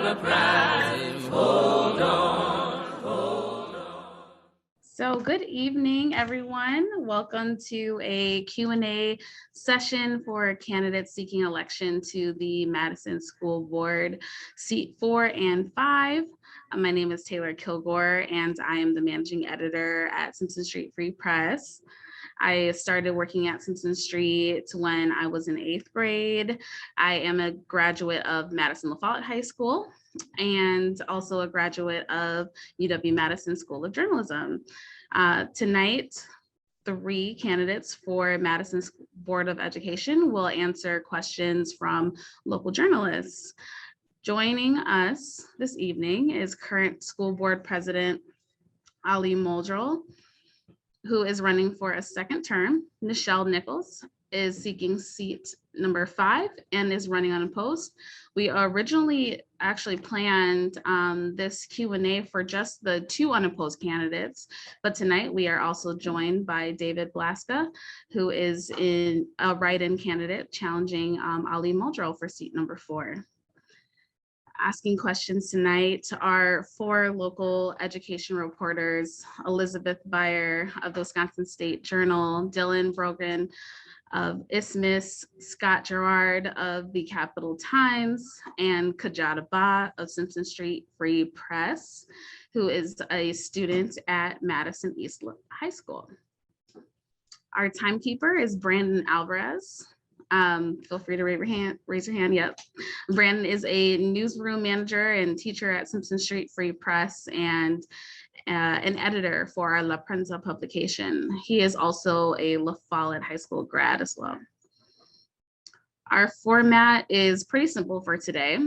the prize. Hold on, hold on. So good evening, everyone. Welcome to a Q&A session for candidates seeking election to the Madison School Board, seat 4 and 5. My name is Taylor Kilgore, and I am the managing editor at Simpson Street Free Press. I started working at Simpson Street when I was in 8th grade. I am a graduate of Madison LaFollette High School and also a graduate of UW-Madison School of Journalism. Tonight, 3 candidates for Madison's Board of Education will answer questions from local journalists. Joining us this evening is current school board president Ali Muldrow, who is running for a second term. Nichelle Nichols is seeking seat number 5 and is running unopposed. We originally actually planned this Q&A for just the 2 unopposed candidates, but tonight we are also joined by David Blaska, who is a write-in candidate challenging Ali Muldrow for seat number 4. Asking questions tonight are 4 local education reporters: Elizabeth Beyer of the Wisconsin State Journal, Dylan Brogan of Isthmus, Scott Girard of the Capital Times, and Kadjata of Simpson Street Free Press, who is a student at Madison East High School. Our timekeeper is Brandon Alvarez. Feel free to raise your hand. Yep. Brandon is a newsroom manager and teacher at Simpson Street Free Press and an editor for our Prensa publication. He is also a LaFollette High School grad as well. Our format is pretty simple for today.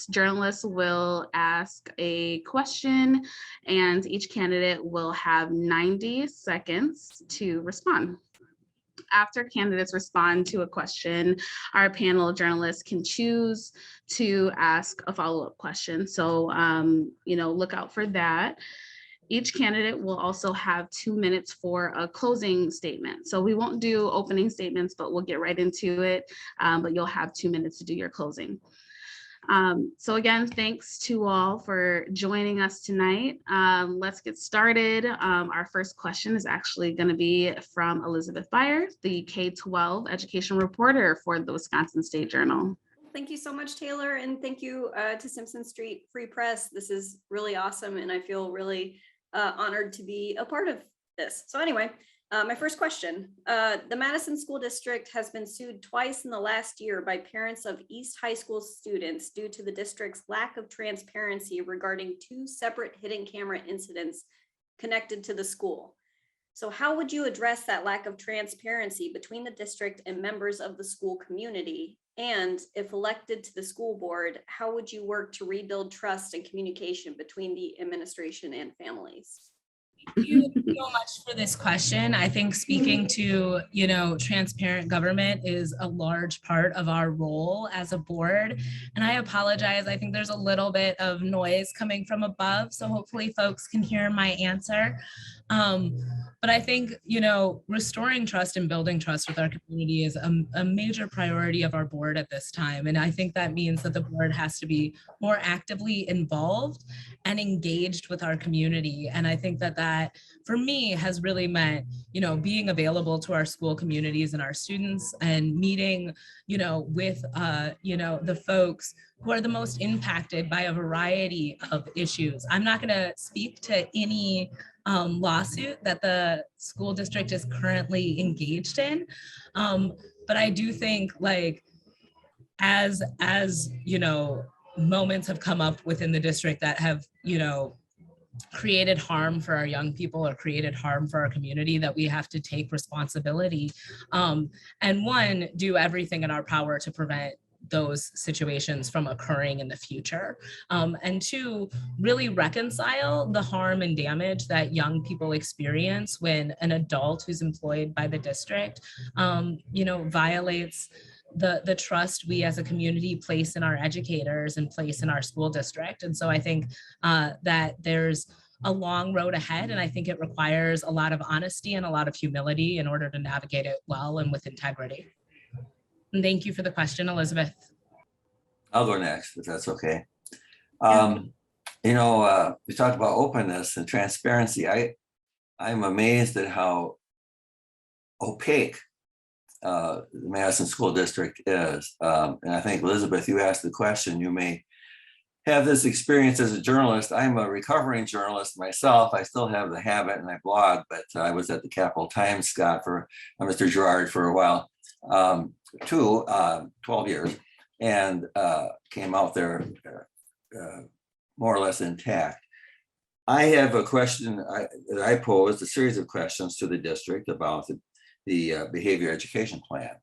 Journalists will ask a question and each candidate will have 90 seconds to respond. After candidates respond to a question, our panel of journalists can choose to ask a follow-up question. So, look out for that. Each candidate will also have 2 minutes for a closing statement. So we won't do opening statements, but we'll get right into it. But you'll have 2 minutes to do your closing. So again, thanks to all for joining us tonight. Let's get started. Our first question is actually going to be from Elizabeth Beyer, the K-12 education reporter for the Wisconsin State Journal. Thank you so much, Taylor, and thank you to Simpson Street Free Press. This is really awesome, and I feel really honored to be a part of this. So anyway, my first question, the Madison School District has been sued twice in the last year by parents of East High School students due to the district's lack of transparency regarding 2 separate hidden camera incidents connected to the school. So how would you address that lack of transparency between the district and members of the school community? And if elected to the school board, how would you work to rebuild trust and communication between the administration and families? Thank you so much for this question. I think speaking to, transparent government is a large part of our role as a board. And I apologize. I think there's a little bit of noise coming from above, so hopefully folks can hear my answer. But I think, restoring trust and building trust with our community is a major priority of our board at this time. And I think that means that the board has to be more actively involved and engaged with our community. And I think that for me has really meant, being available to our school communities and our students and meeting, with, the folks who are the most impacted by a variety of issues. I'm not going to speak to any lawsuit that the school district is currently engaged in. But I do think as moments have come up within the district that have, created harm for our young people or created harm for our community, that we have to take responsibility and do everything in our power to prevent those situations from occurring in the future. And 2, really reconcile the harm and damage that young people experience when an adult who's employed by the district, violates the trust we as a community place in our educators and place in our school district. And so I think that there's a long road ahead, and I think it requires a lot of honesty and a lot of humility in order to navigate it well and with integrity. And thank you for the question, Elizabeth. I'll go next, if that's okay. We talked about openness and transparency. I'm amazed at how opaque the Madison School District is. And I think, Elizabeth, you asked the question, you may have this experience as a journalist. I'm a recovering journalist myself. I still have the habit and I blog, but I was at the Capital Times, Scott, for Mr. Girard for a while, 12 years, and came out there more or less intact. I have a question that I posed, a series of questions to the district about the behavior education plan.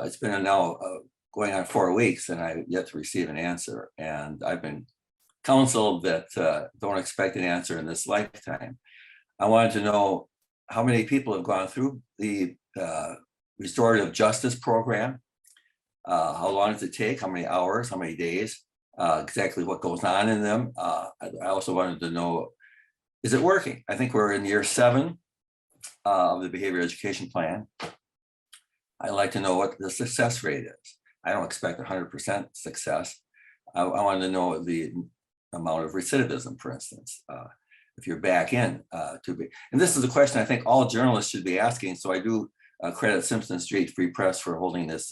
It's been now going on 4 weeks and I've yet to receive an answer. And I've been counseled that don't expect an answer in this lifetime. I wanted to know how many people have gone through the restorative justice program. How long does it take? How many hours? How many days? Exactly what goes on in them. I also wanted to know, is it working? I think we're in year 7 of the behavior education plan. I'd like to know what the success rate is. I don't expect 100% success. I want to know the amount of recidivism, for instance, if you're back in to be. And this is a question I think all journalists should be asking. So I do credit Simpson Street Free Press for holding this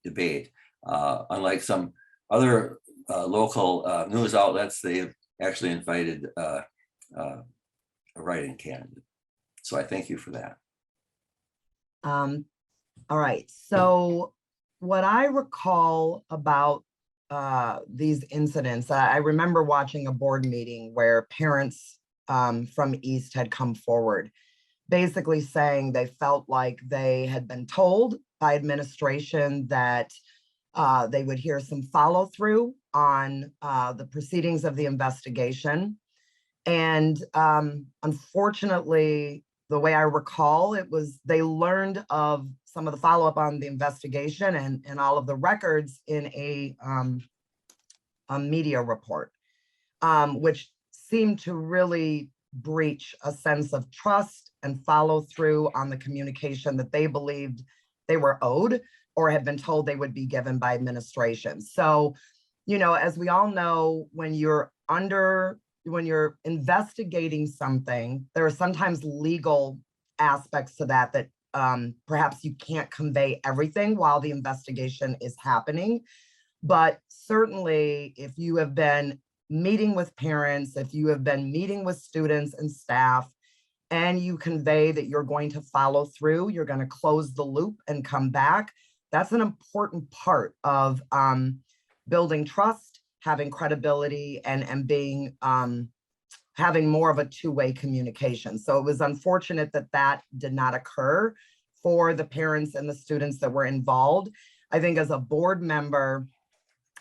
debate. Unlike some other local news outlets, they've actually invited a write-in candidate. So I thank you for that. All right, so what I recall about these incidents, I remember watching a board meeting where parents from East had come forward, basically saying they felt like they had been told by administration that they would hear some follow through on the proceedings of the investigation. And unfortunately, the way I recall, it was they learned of some of the follow-up on the investigation and all of the records in a media report, which seemed to really breach a sense of trust and follow through on the communication that they believed they were owed or had been told they would be given by administration. So, as we all know, when you're investigating something, there are sometimes legal aspects to that perhaps you can't convey everything while the investigation is happening. But certainly, if you have been meeting with parents, if you have been meeting with students and staff, and you convey that you're going to follow through, you're going to close the loop and come back, that's an important part of building trust, having credibility, and being having more of a two-way communication. So it was unfortunate that that did not occur for the parents and the students that were involved. I think as a board member,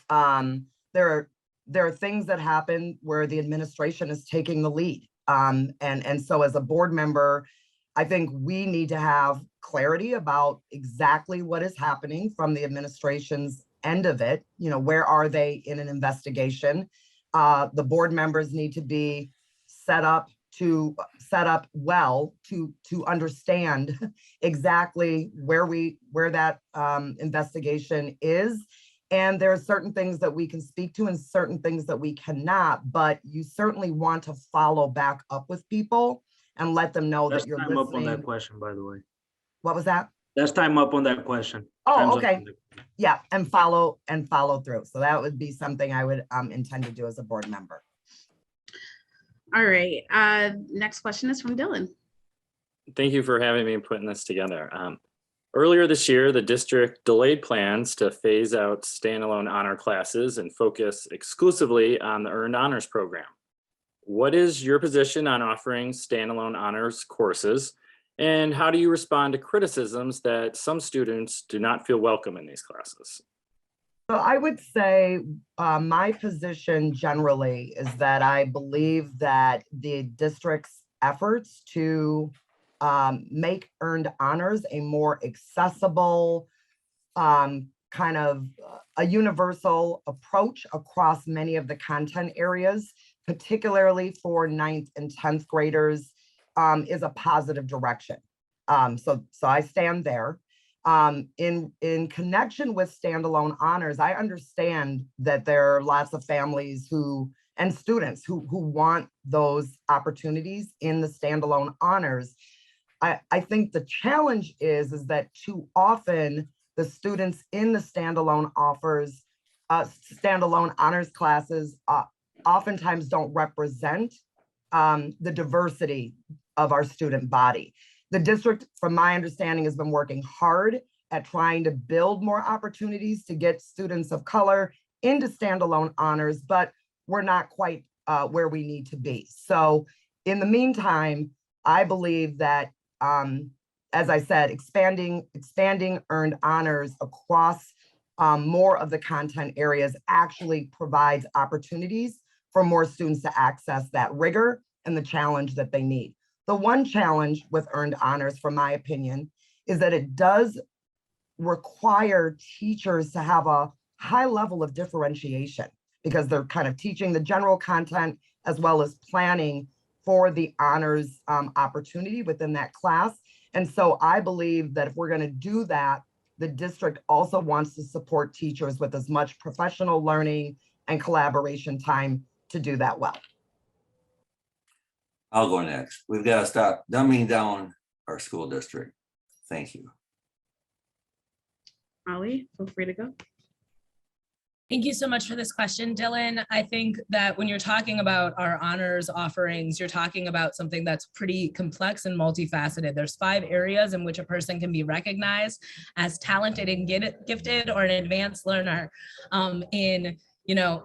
there are things that happen where the administration is taking the lead. And so as a board member, I think we need to have clarity about exactly what is happening from the administration's end of it. Where are they in an investigation? The board members need to be set up well to understand exactly where that investigation is. And there are certain things that we can speak to and certain things that we cannot, but you certainly want to follow back up with people and let them know that you're listening. Time up on that question, by the way. What was that? That's time up on that question. Oh, okay. Yeah, and follow through. So that would be something I would intend to do as a board member. All right. Next question is from Dylan. Thank you for having me and putting this together. Earlier this year, the district delayed plans to phase out standalone honor classes and focus exclusively on the Earned Honors program. What is your position on offering standalone honors courses? And how do you respond to criticisms that some students do not feel welcome in these classes? So I would say my position generally is that I believe that the district's efforts to make Earned Honors a more accessible, kind of a universal approach across many of the content areas, particularly for 9th and 10th graders, is a positive direction. So I stand there. In connection with standalone honors, I understand that there are lots of families and students who want those opportunities in the standalone honors. I think the challenge is that too often the students in the standalone honors classes oftentimes don't represent the diversity of our student body. The district, from my understanding, has been working hard at trying to build more opportunities to get students of color into standalone honors, but we're not quite where we need to be. So in the meantime, I believe that, as I said, expanding earned honors across more of the content areas actually provides opportunities for more students to access that rigor and the challenge that they need. The one challenge with earned honors, from my opinion, is that it does require teachers to have a high level of differentiation because they're kind of teaching the general content as well as planning for the honors opportunity within that class. And so I believe that if we're going to do that, the district also wants to support teachers with as much professional learning and collaboration time to do that well. I'll go next. We've got to stop dumbing down our school district. Thank you. Ali, feel free to go. Thank you so much for this question, Dylan. I think that when you're talking about our honors offerings, you're talking about something that's pretty complex and multifaceted. There's 5 areas in which a person can be recognized as talented and gifted or an advanced learner. In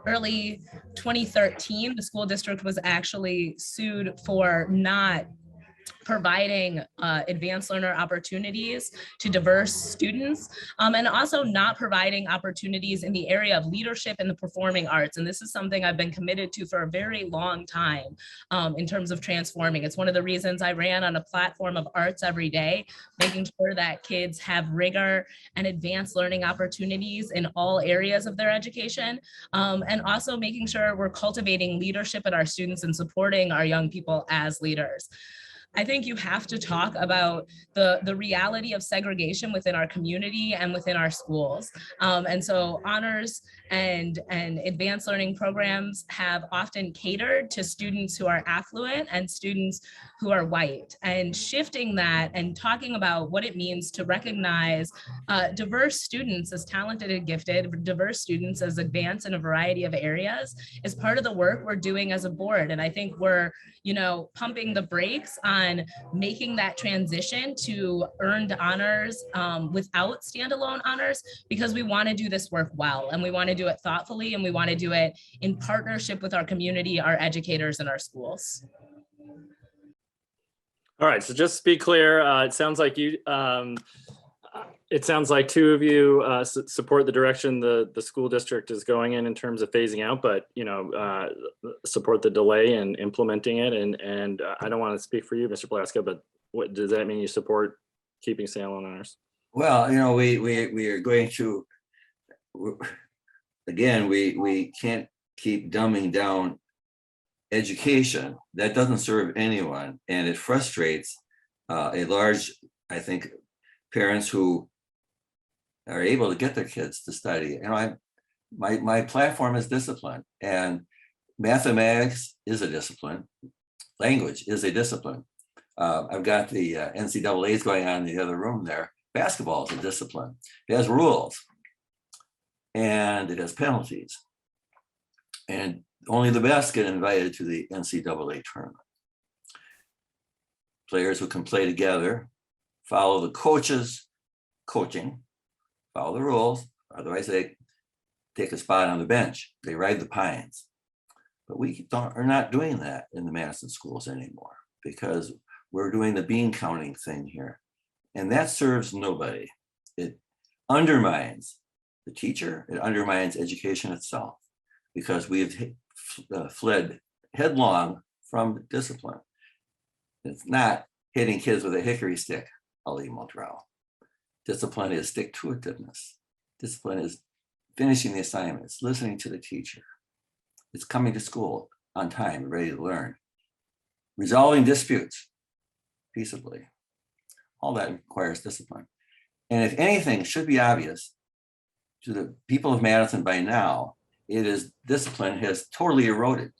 early 2013, the school district was actually sued for not providing advanced learner opportunities to diverse students, and also not providing opportunities in the area of leadership and the performing arts. And this is something I've been committed to for a very long time in terms of transforming. It's one of the reasons I ran on a platform of arts every day, making sure that kids have rigor and advanced learning opportunities in all areas of their education, and also making sure we're cultivating leadership in our students and supporting our young people as leaders. I think you have to talk about the reality of segregation within our community and within our schools. And so honors and advanced learning programs have often catered to students who are affluent and students who are white, and shifting that and talking about what it means to recognize diverse students as talented and gifted, diverse students as advanced in a variety of areas is part of the work we're doing as a board. And I think we're pumping the brakes on making that transition to earned honors without standalone honors, because we want to do this work well, and we want to do it thoughtfully, and we want to do it in partnership with our community, our educators, and our schools. All right, so just to be clear, it sounds like you, it sounds like 2 of you support the direction the school district is going in terms of phasing out, but support the delay in implementing it. And I don't want to speak for you, Mr. Blaska, but what does that mean? You support keeping standalone honors? Well, we are going to, again, we can't keep dumbing down education. That doesn't serve anyone, and it frustrates a large, I think, parents who are able to get their kids to study. My platform is discipline, and mathematics is a discipline. Language is a discipline. I've got the NCAAs going on in the other room there. Basketball is a discipline. It has rules, and it has penalties. And only the best get invited to the NCAA tournament. Players who can play together, follow the coach's coaching, follow the rules, otherwise they take a spot on the bench. They ride the pines. But we are not doing that in the Madison schools anymore, because we're doing the bean counting thing here. And that serves nobody. It undermines the teacher, it undermines education itself, because we've fled headlong from discipline. It's not hitting kids with a hickory stick, Ali Muldrow. Discipline is stick-to-itiveness. Discipline is finishing the assignments, listening to the teacher. It's coming to school on time, ready to learn. Resolving disputes peaceably. All that requires discipline. And if anything should be obvious to the people of Madison by now, it is discipline has totally eroded.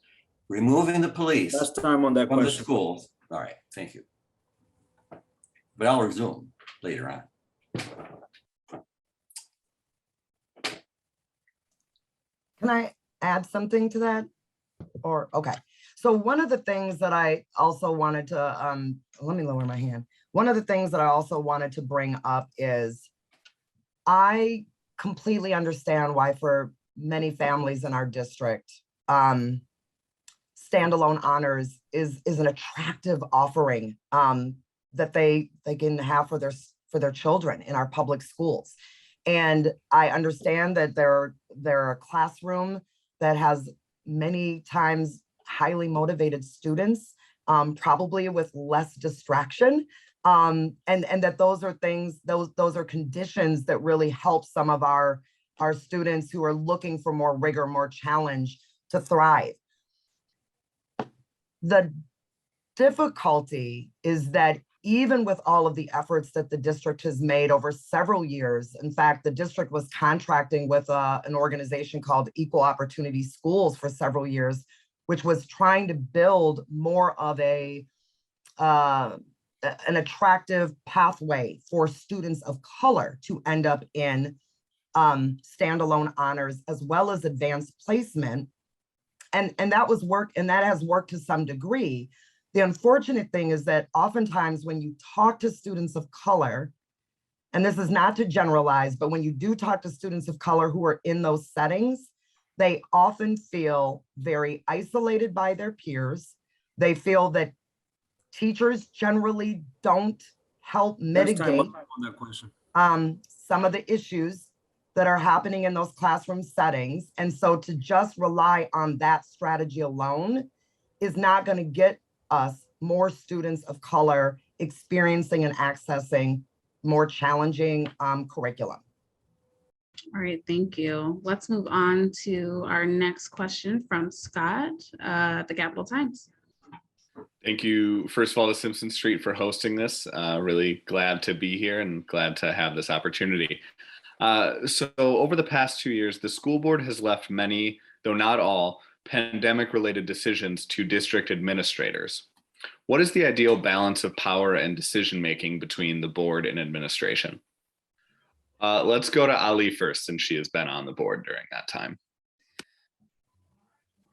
Removing the police Last time on that from the question. schools. All right, thank you. But I'll resume later on. Can I add something to that? Or, okay. So one of the things that I also wanted to, let me lower my hand. One of the things that I also wanted to bring up is I completely understand why for many families in our district, standalone honors is an attractive offering that they can have for their children in our public schools. And I understand that they're a classroom that has many times highly motivated students, probably with less distraction. And that those are things, those are conditions that really help some of our students who are looking for more rigor, more challenge to thrive. The difficulty is that even with all of the efforts that the district has made over several years, in fact, the district was contracting with an organization called Equal Opportunity Schools for several years, which was trying to build more of an attractive pathway for students of color to end up in standalone honors as well as advanced placement. And that was work, and that has worked to some degree. The unfortunate thing is that oftentimes when you talk to students of color, and this is not to generalize, but when you do talk to students of color who are in those settings, they often feel very isolated by their peers. They feel that teachers generally don't help mitigate some of the issues that are happening in those classroom settings. And so to just rely on that strategy alone is not going to get us more students of color experiencing and accessing more challenging curriculum. All right, thank you. Let's move on to our next question from Scott at the Capital Times. Thank you, first of all, to Simpson Street for hosting this. Really glad to be here and glad to have this opportunity. So over the past 2 years, the school board has left many, though not all, pandemic-related decisions to district administrators. What is the ideal balance of power and decision-making between the board and administration? Let's go to Ali first, since she has been on the board during that time.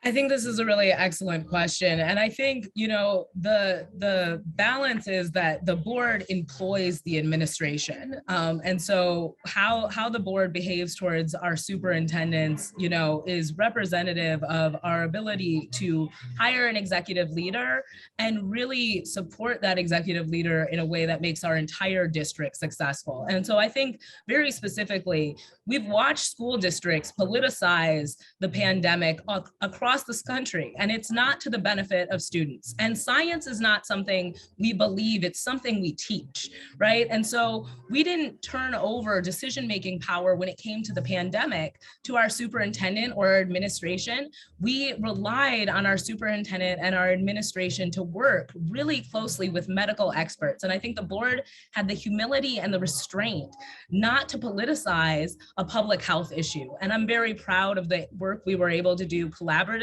I think this is a really excellent question. And I think, you know, the balance is that the board employs the administration. And so how the board behaves towards our superintendents, you know, is representative of our ability to hire an executive leader and really support that executive leader in a way that makes our entire district successful. And so I think very specifically, we've watched school districts politicize the pandemic across this country, and it's not to the benefit of students. And science is not something we believe, it's something we teach, right? And so we didn't turn over decision-making power when it came to the pandemic to our superintendent or our administration. We relied on our superintendent and our administration to work really closely with medical experts. And I think the board had the humility and the restraint not to politicize a public health issue. And I'm very proud of the work we were able to do collaboratively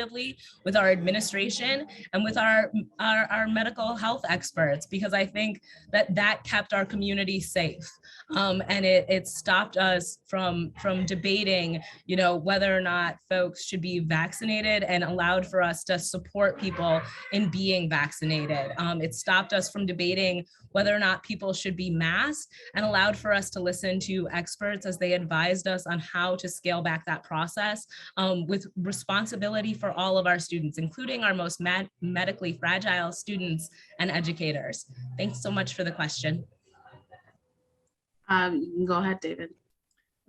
with our administration and with our medical health experts, because I think that kept our community safe. And it stopped us from debating, you know, whether or not folks should be vaccinated, and allowed for us to support people in being vaccinated. It stopped us from debating whether or not people should be masked, and allowed for us to listen to experts as they advised us on how to scale back that process with responsibility for all of our students, including our most medically fragile students and educators. Thanks so much for the question. You can go ahead, David.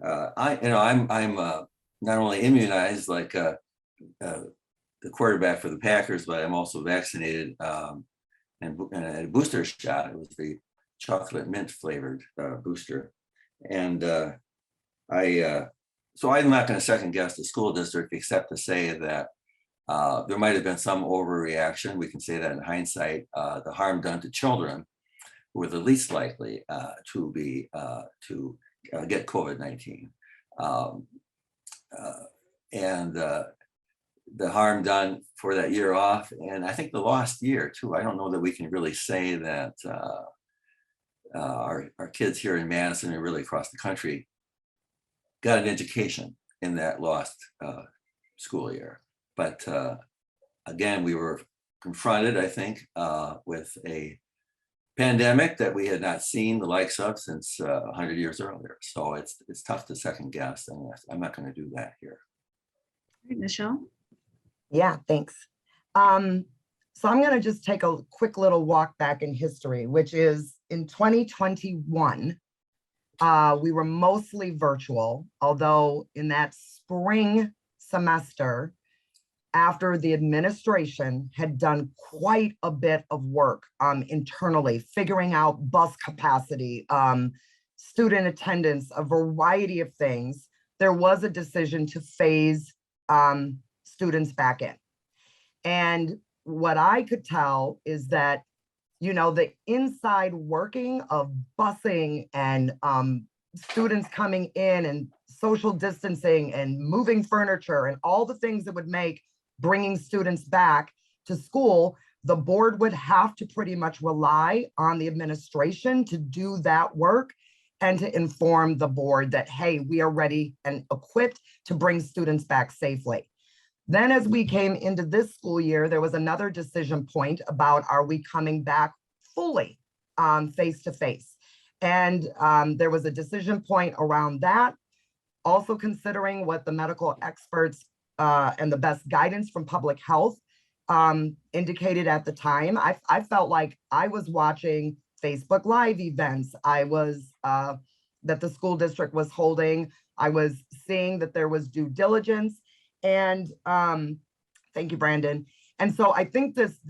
I'm not only immunized like the quarterback for the Packers, but I'm also vaccinated and had a booster shot. It was the chocolate mint flavored booster, and so I'm not going to second guess the school district, except to say that there might have been some overreaction. We can say that in hindsight, the harm done to children who were the least likely to get COVID-19. And the harm done for that year off, and I think the lost year too. I don't know that we can really say that our kids here in Madison and really across the country got an education in that lost school year. But again, we were confronted, I think, with a pandemic that we had not seen the likes of since 100 years earlier. So it's tough to second guess, and I'm not going to do that here. Nichelle? Yeah, thanks. So I'm going to just take a quick little walk back in history, which is in 2021, we were mostly virtual, although in that spring semester, after the administration had done quite a bit of work internally, figuring out bus capacity, student attendance, a variety of things, there was a decision to phase students back in. And what I could tell is that, you know, the inside working of busing and students coming in and social distancing and moving furniture and all the things that would make bringing students back to school, the board would have to pretty much rely on the administration to do that work and to inform the board that, hey, we are ready and equipped to bring students back safely. Then as we came into this school year, there was another decision point about, are we coming back fully face-to-face? And there was a decision point around that, also considering what the medical experts and the best guidance from public health indicated at the time. I felt like I was watching Facebook Live events. I was, that the school district was holding. I was seeing that there was due diligence. And thank you, Brandon. And so I think this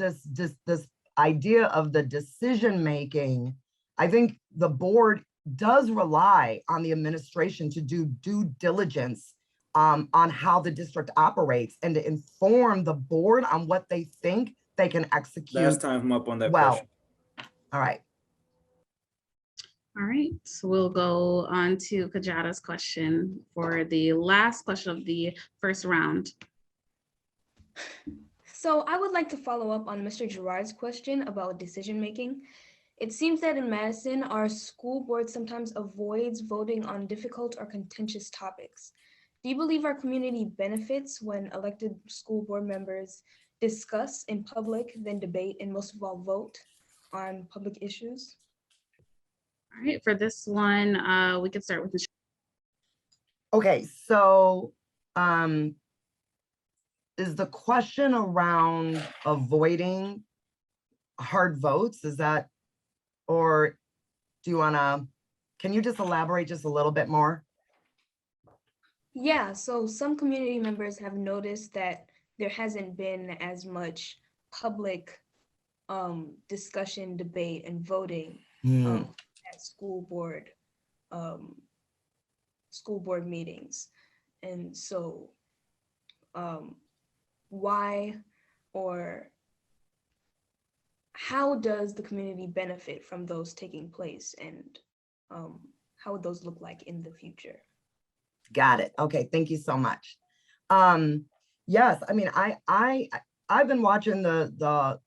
idea of the decision-making, I think the board does rely on the administration to do due diligence on how the district operates and to inform the board on what they think they can execute. Last time I'm up on that well. question. All right. All right, so we'll go on to Kadjata's question for the last question of the first round. So I would like to follow up on Mr. Girard's question about decision-making. It seems that in Madison, our school board sometimes avoids voting on difficult or contentious topics. Do you believe our community benefits when elected school board members discuss in public, then debate, and most of all vote on public issues? All right, for this one, we could start with Nichelle. Okay, so is the question around avoiding hard votes? Is that, or do you wanna, can you just elaborate just a little bit more? Yeah, so some community members have noticed that there hasn't been as much public discussion, debate, and voting at school board meetings. And so why or how does the community benefit from those taking place, and how would those look like in the future? Got it. Okay, thank you so much. Yes, I mean, I've been watching the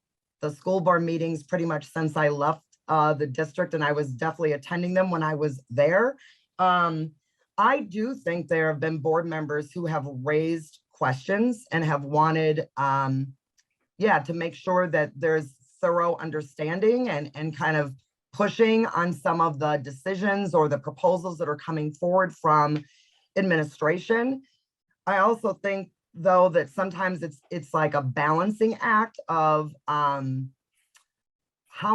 school board meetings pretty much since I left the district, and I was definitely attending them when I was there. I do think there have been board members who have raised questions and have wanted, to make sure that there's thorough understanding and kind of pushing on some of the decisions or the proposals that are coming forward from administration. I also think, though, that sometimes it's like a balancing act of how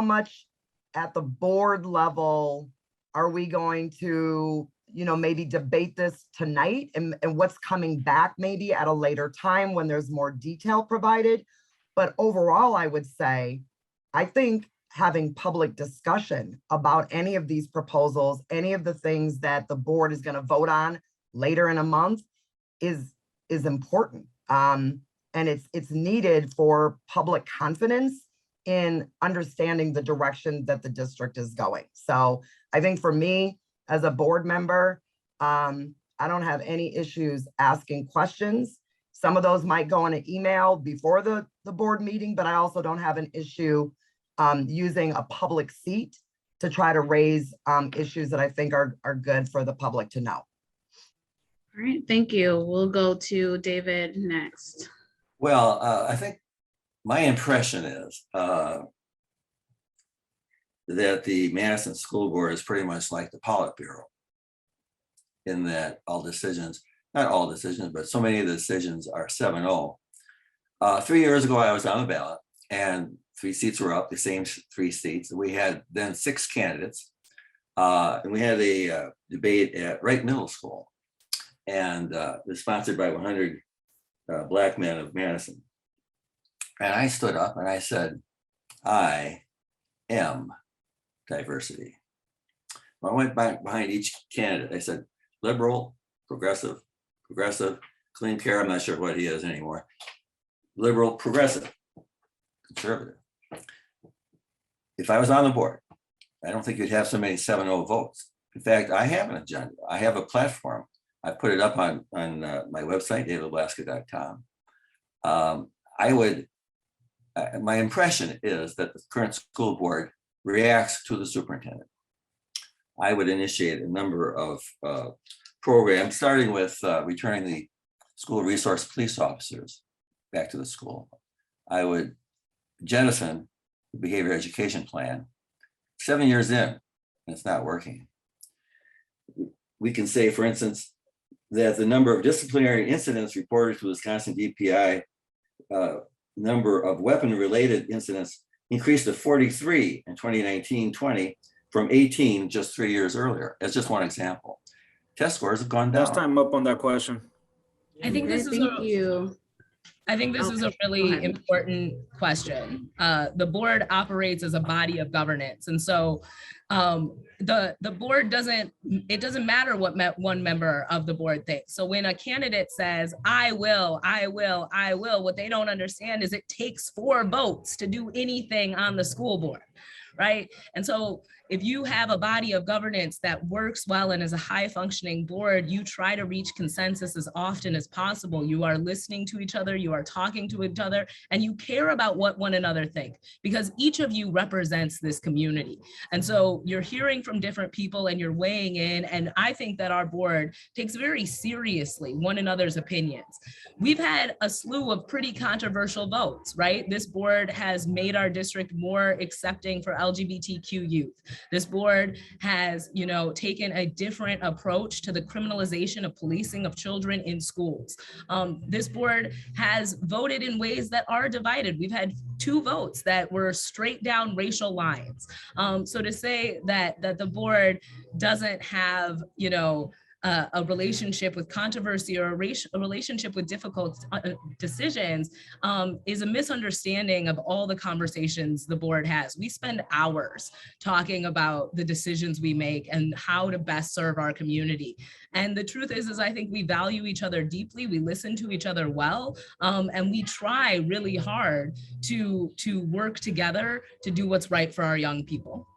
much at the board level are we going to, maybe debate this tonight and what's coming back maybe at a later time when there's more detail provided. But overall, I would say, I think having public discussion about any of these proposals, any of the things that the board is going to vote on later in a month is important. And it's needed for public confidence in understanding the direction that the district is going. So I think for me, as a board member, I don't have any issues asking questions. Some of those might go in an email before the board meeting, but I also don't have an issue using a public seat to try to raise issues that I think are good for the public to know. All right, thank you. We'll go to David next. Well, I think my impression is that the Madison School Board is pretty much like the Politburo, in that all decisions, not all decisions, but so many of the decisions are 7-0. 3 years ago, I was on the ballot and 3 seats were up, the same 3 seats. We had then 6 candidates, and we had a debate at Wright Middle School, and it was sponsored by 100 Black men of Madison. And I stood up and I said, I am diversity. When I went back behind each candidate, I said, liberal, progressive, clean care, I'm not sure what he is anymore, liberal, progressive, conservative. If I was on the board, I don't think you'd have so many 7-0 votes. In fact, I have an agenda. I have a platform. I put it up on my website, davidblaska.com. My impression is that the current school board reacts to the superintendent. I would initiate a number of programs, starting with returning the school resource police officers back to the school. I would jettison the behavior education plan. 7 years in, and it's not working. We can say, for instance, that the number of disciplinary incidents reported to Wisconsin DPI, number of weapon-related incidents increased to 43 in 2019-20 from 18 just 3 years earlier. That's just one example. Test scores have gone down. Last time up on that question. I think this is a really important question. The board operates as a body of governance. And so the board it doesn't matter what one member of the board thinks. So when a candidate says, I will, what they don't understand is it takes 4 votes to do anything on the school board, right? And so if you have a body of governance that works well and is a high functioning board, you try to reach consensus as often as possible. You are listening to each other, you are talking to each other, and you care about what one another think, because each of you represents this community. And so you're hearing from different people and you're weighing in. And I think that our board takes very seriously one another's opinions. We've had a slew of pretty controversial votes, right? This board has made our district more accepting for LGBTQ youth. This board has, taken a different approach to the criminalization of policing of children in schools. This board has voted in ways that are divided. We've had 2 votes that were straight down racial lines. So to say that the board doesn't have, a relationship with controversy or a relationship with difficult decisions is a misunderstanding of all the conversations the board has. We spend hours talking about the decisions we make and how to best serve our community. And the truth is I think we value each other deeply. We listen to each other well, and we try really hard to work together to do what's right for our young people.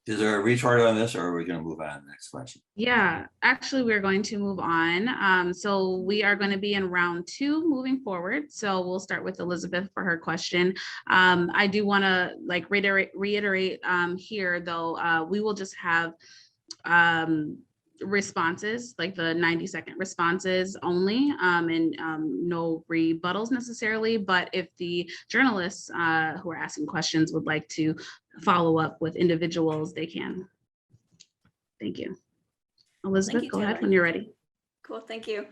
Is there a retort on this, or are we going to move on to the next question? Yeah, actually, we're going to move on. So we are going to be in round 2 moving forward. So we'll start with Elizabeth for her question. I do want to reiterate here, though, we will just have responses, like the 90-second responses only, and no rebuttals necessarily. But if the journalists who are asking questions would like to follow up with individuals, they can. Thank you. Elizabeth, go ahead when you're ready. Cool, thank you.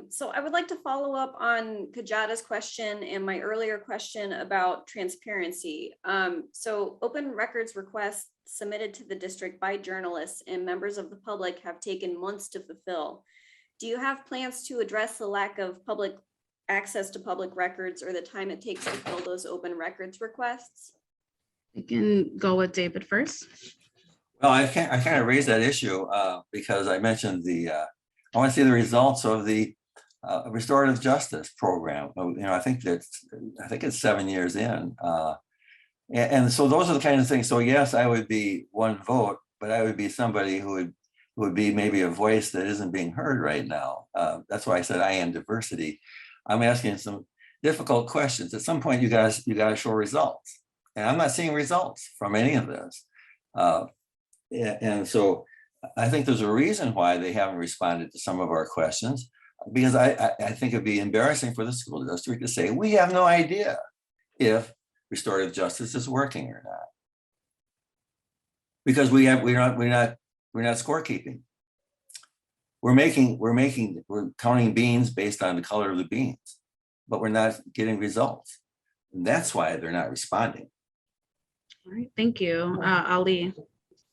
So I would like to follow up on Kadjata's question and my earlier question about transparency. So open records requests submitted to the district by journalists and members of the public have taken months to fulfill. Do you have plans to address the lack of public access to public records or the time it takes to fill those open records requests? We can go with David first. Well, I kind of raised that issue because I mentioned I want to see the results of the restorative justice program. I think it's 7 years in. And so those are the kinds of things. So yes, I would be one vote, but I would be somebody who would be maybe a voice that isn't being heard right now. That's why I said I am diversity. I'm asking some difficult questions. At some point, you guys show results, and I'm not seeing results from any of this. And so I think there's a reason why they haven't responded to some of our questions, because I think it'd be embarrassing for the school district to say, we have no idea if restorative justice is working or not. Because we're not scorekeeping. We're counting beans based on the color of the beans, but we're not getting results. And that's why they're not responding. All right, thank you. Ali.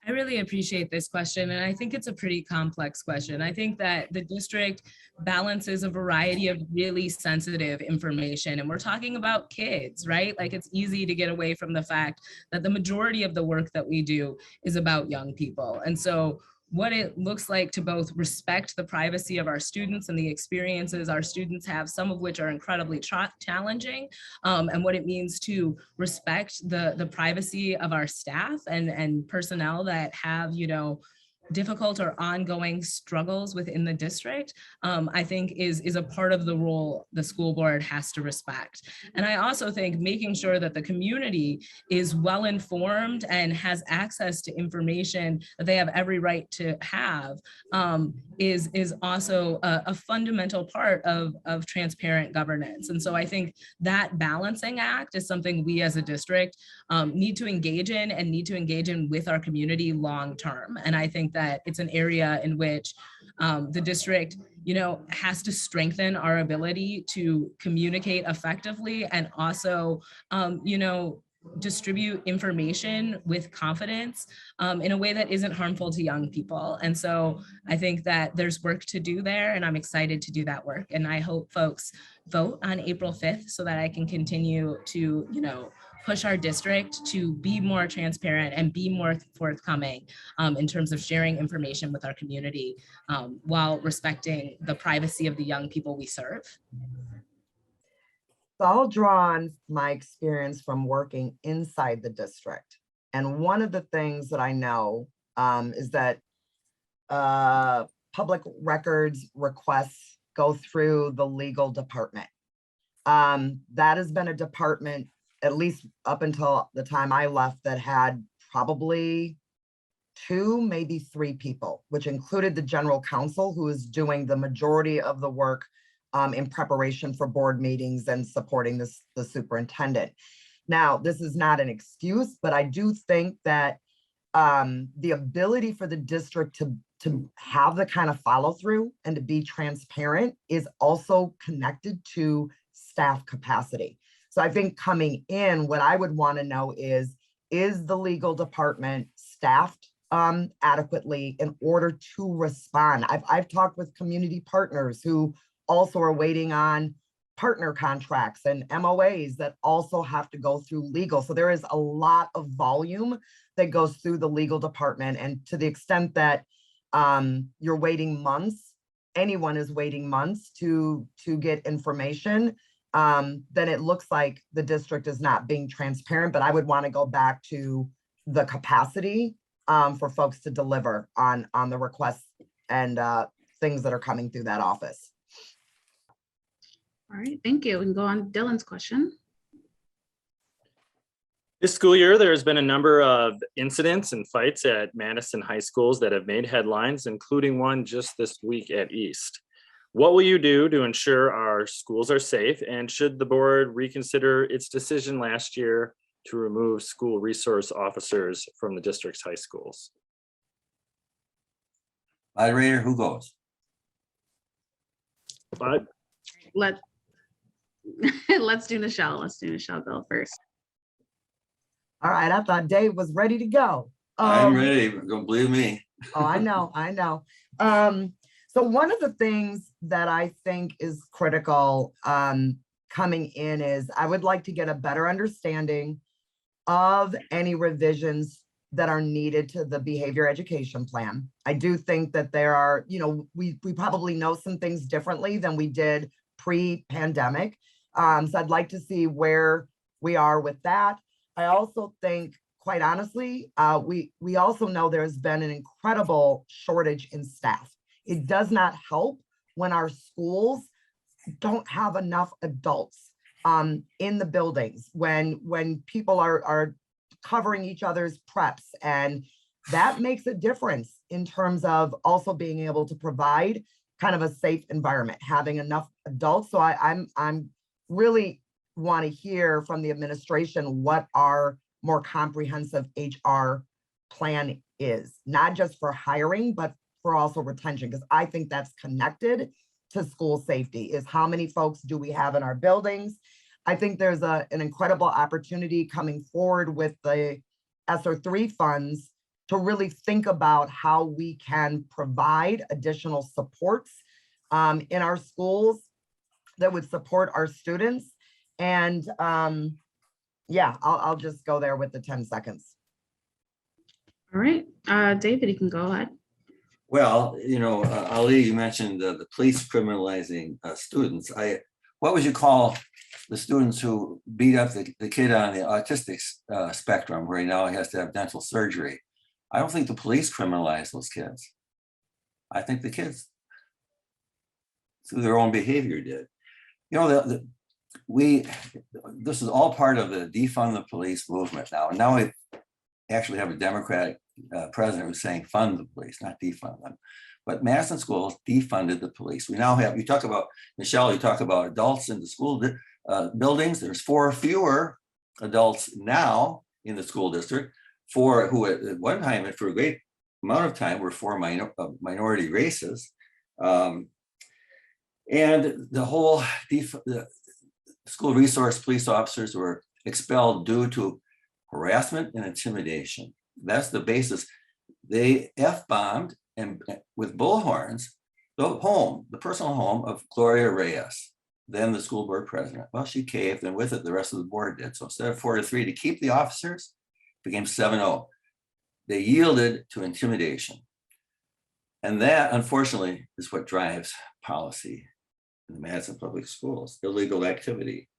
I really appreciate this question, and I think it's a pretty complex question. I think that the district balances a variety of really sensitive information, and we're talking about kids, right? Like, it's easy to get away from the fact that the majority of the work that we do is about young people. And so what it looks like to both respect the privacy of our students and the experiences our students have, some of which are incredibly challenging, and what it means to respect the privacy of our staff and personnel that have, difficult or ongoing struggles within the district, I think is a part of the role the school board has to respect. And I also think making sure that the community is well informed and has access to information that they have every right to have is also a fundamental part of transparent governance. And so I think that balancing act is something we as a district need to engage in with our community long term. And I think that it's an area in which the district, has to strengthen our ability to communicate effectively and also, distribute information with confidence in a way that isn't harmful to young people. And so I think that there's work to do there, and I'm excited to do that work. And I hope folks vote on April 5th so that I can continue to, push our district to be more transparent and be more forthcoming in terms of sharing information with our community while respecting the privacy of the young people we serve. So I'll draw on my experience from working inside the district. And one of the things that I know is that public records requests go through the legal department. That has been a department, at least up until the time I left, that had probably 2, maybe 3 people, which included the general counsel, who is doing the majority of the work in preparation for board meetings and supporting the superintendent. Now, this is not an excuse, but I do think that the ability for the district to have the kind of follow through and to be transparent is also connected to staff capacity. So I think coming in, what I would want to know is the legal department staffed adequately in order to respond? I've talked with community partners who also are waiting on partner contracts and MOAs that also have to go through legal. So there is a lot of volume that goes through the legal department. And to the extent that you're waiting months, anyone is waiting months to get information, then it looks like the district is not being transparent. But I would want to go back to the capacity for folks to deliver on the requests and things that are coming through that office. All right, thank you. We can go on to Dylan's question. This school year, there's been a number of incidents and fights at Madison high schools that have made headlines, including one just this week at East. What will you do to ensure our schools are safe? And should the board reconsider its decision last year to remove school resource officers from the district's high schools? Moderator, who goes? But Let's do Nichelle. Let's do Nichelle go first. All right, I thought Dave was ready to go. I'm ready, don't believe me. Oh, I know. So one of the things that I think is critical coming in is I would like to get a better understanding of any revisions that are needed to the behavior education plan. I do think that there are, we probably know some things differently than we did pre-pandemic. So I'd like to see where we are with that. I also think, quite honestly, we also know there's been an incredible shortage in staff. It does not help when our schools don't have enough adults in the buildings, when people are covering each other's preps, and that makes a difference in terms of also being able to provide kind of a safe environment, having enough adults. So I'm really want to hear from the administration what our more comprehensive HR plan is, not just for hiring, but for also retention, because I think that's connected to school safety, is how many folks do we have in our buildings. I think there's an incredible opportunity coming forward with the ESSER III funds to really think about how we can provide additional supports in our schools that would support our students. And yeah, I'll just go there with the 10 seconds. All right, David, you can go ahead. Well, Ali, you mentioned the police criminalizing students. What would you call the students who beat up the kid on the autistic spectrum, where he now has to have dental surgery? I don't think the police criminalize those kids. I think the kids, through their own behavior, did. This is all part of the defund the police movement now. And now we actually have a Democratic president who's saying fund the police, not defund them. But Madison schools defunded the police. We now have, you talk about, Nichelle, you talk about adults in the school buildings. There's 4 fewer adults now in the school district, who at one time and for a great amount of time were 4 minority races. And the whole the school resource police officers were expelled due to harassment and intimidation. That's the basis. They F-bombed and with bullhorns, the personal home of Gloria Reyes, then the school board president. Well, she caved, and with it, the rest of the board did. So instead of 4-3 to keep the officers, it became 7-0. They yielded to intimidation. And that, unfortunately, is what drives policy in the Madison public schools, illegal activity.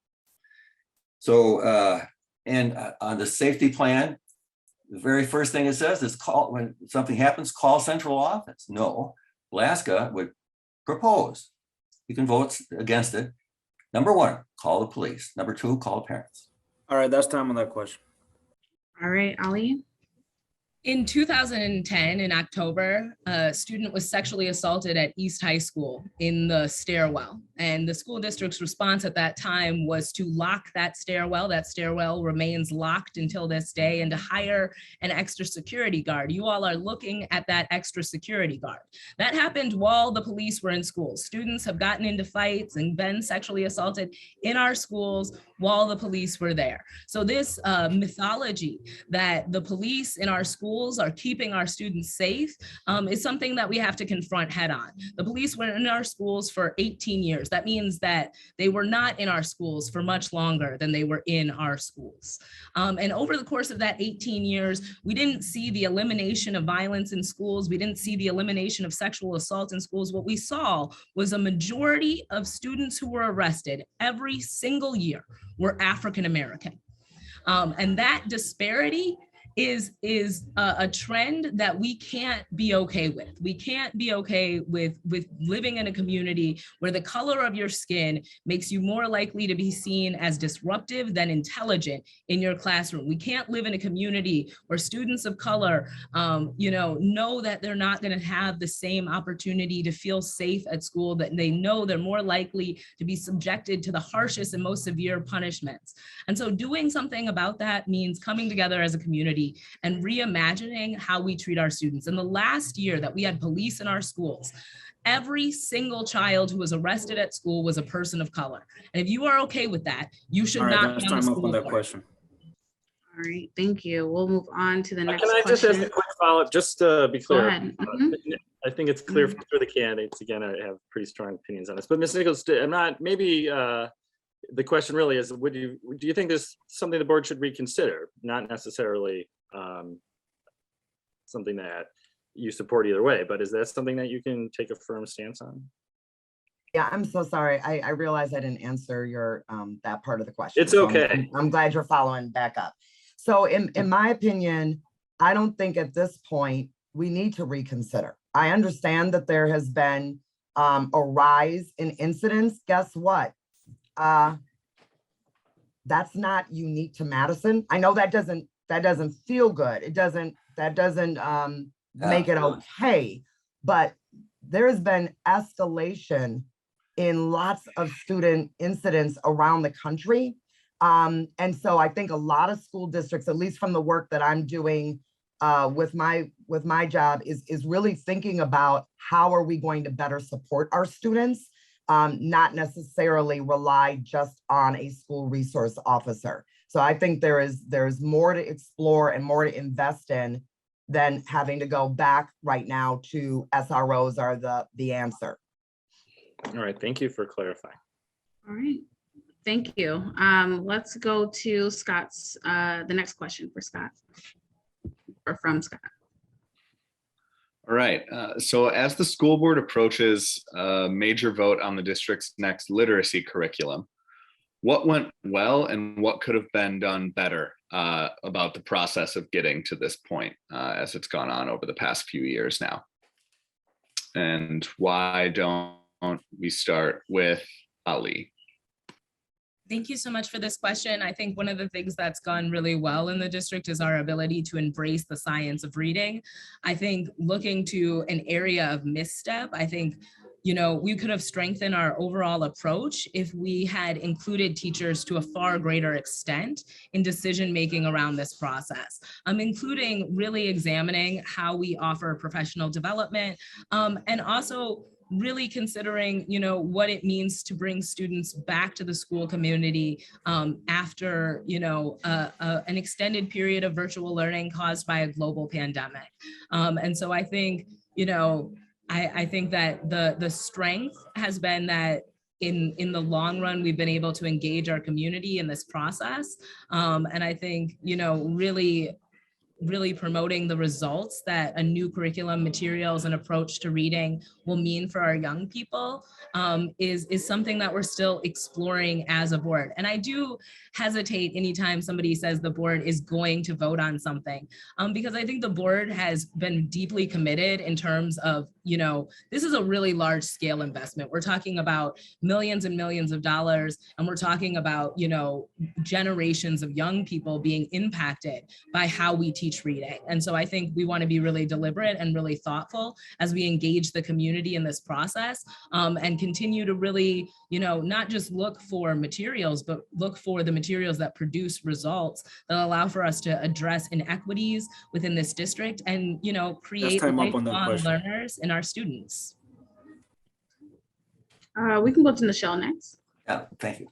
So, and on the safety plan, the very first thing it says is when something happens, call central office. No, Blaska would propose. You can vote against it. Number 1, call the police. Number 2, call parents. All right, that's time on that question. All right, Ali. In 2010, in October, a student was sexually assaulted at East High School in the stairwell. And the school district's response at that time was to lock that stairwell. That stairwell remains locked until this day, and to hire an extra security guard. You all are looking at that extra security guard. That happened while the police were in schools. Students have gotten into fights and been sexually assaulted in our schools while the police were there. So this mythology that the police in our schools are keeping our students safe is something that we have to confront head on. The police were in our schools for 18 years. That means that they were not in our schools for much longer than they were in our schools. And over the course of that 18 years, we didn't see the elimination of violence in schools. We didn't see the elimination of sexual assault in schools. What we saw was a majority of students who were arrested every single year were African American. And that disparity is a trend that we can't be okay with. We can't be okay with living in a community where the color of your skin makes you more likely to be seen as disruptive than intelligent in your classroom. We can't live in a community where students of color, know that they're not going to have the same opportunity to feel safe at school, that they know they're more likely to be subjected to the harshest and most severe punishments. And so doing something about that means coming together as a community and reimagining how we treat our students. In the last year that we had police in our schools, every single child who was arrested at school was a person of color. And if you are okay with that, you should not be on the school board. Question. All right, thank you. We'll move on to the next question. Can I just ask a quick follow-up, just to be clear? Go ahead. I think it's clear for the candidates. Again, I have pretty strong opinions on this. But Ms. Nichols, the question really is, do you think this is something the board should reconsider? Not necessarily something that you support either way, but is that something that you can take a firm stance on? Yeah, I'm so sorry. I realized I didn't answer your that part of the question. It's okay. I'm glad you're following back up. So in my opinion, I don't think at this point we need to reconsider. I understand that there has been a rise in incidents. Guess what? That's not unique to Madison. I know that doesn't feel good. That doesn't make it okay, but there's been escalation in lots of student incidents around the country. And so I think a lot of school districts, at least from the work that I'm doing with my job, is really thinking about how are we going to better support our students, not necessarily rely just on a school resource officer. So I think there's more to explore and more to invest in than having to go back right now to SROs are the answer. All right, thank you for clarifying. All right, thank you. Let's go to Scott's, the next question for Scott, or from Scott. All right, so as the school board approaches a major vote on the district's next literacy curriculum, what went well and what could have been done better about the process of getting to this point as it's gone on over the past few years now? And why don't we start with Ali? Thank you so much for this question. I think one of the things that's gone really well in the district is our ability to embrace the science of reading. I think looking to an area of misstep, I think, you know, we could have strengthened our overall approach if we had included teachers to a far greater extent in decision-making around this process, including really examining how we offer professional development, and also really considering, you know, what it means to bring students back to the school community after, you know, an extended period of virtual learning caused by a global pandemic. And so I think, you know, I think that the strength has been that in the long run, we've been able to engage our community in this process. And I think, you know, really promoting the results that a new curriculum, materials, and approach to reading will mean for our young people is something that we're still exploring as a board. And I do hesitate anytime somebody says the board is going to vote on something, because I think the board has been deeply committed in terms of, you know, this is a really large scale investment. We're talking about millions and millions of dollars, and we're talking about, you know, generations of young people being impacted by how we teach reading. And so I think we want to be really deliberate and really thoughtful as we engage the community in this process, and continue to really, you know, not just look for materials, but look for the materials that produce results that allow for us to address inequities within this district and, you know, create lifelong learners in our students. We can go to Nichelle next. Yeah, thank you.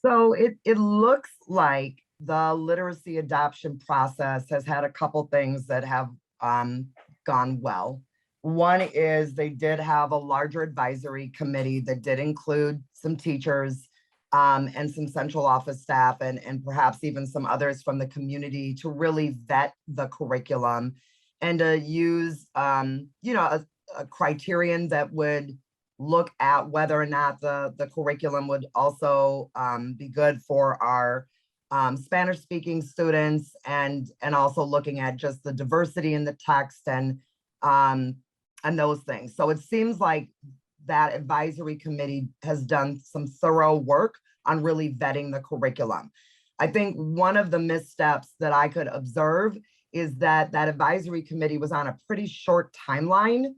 So it looks like the literacy adoption process has had a couple things that have gone well. One is they did have a larger advisory committee that did include some teachers and some central office staff and perhaps even some others from the community to really vet the curriculum and to use you know, a criterion that would look at whether or not the curriculum would also be good for our Spanish speaking students and also looking at just the diversity in the text and those things. So it seems like that advisory committee has done some thorough work on really vetting the curriculum. I think one of the missteps that I could observe is that that advisory committee was on a pretty short timeline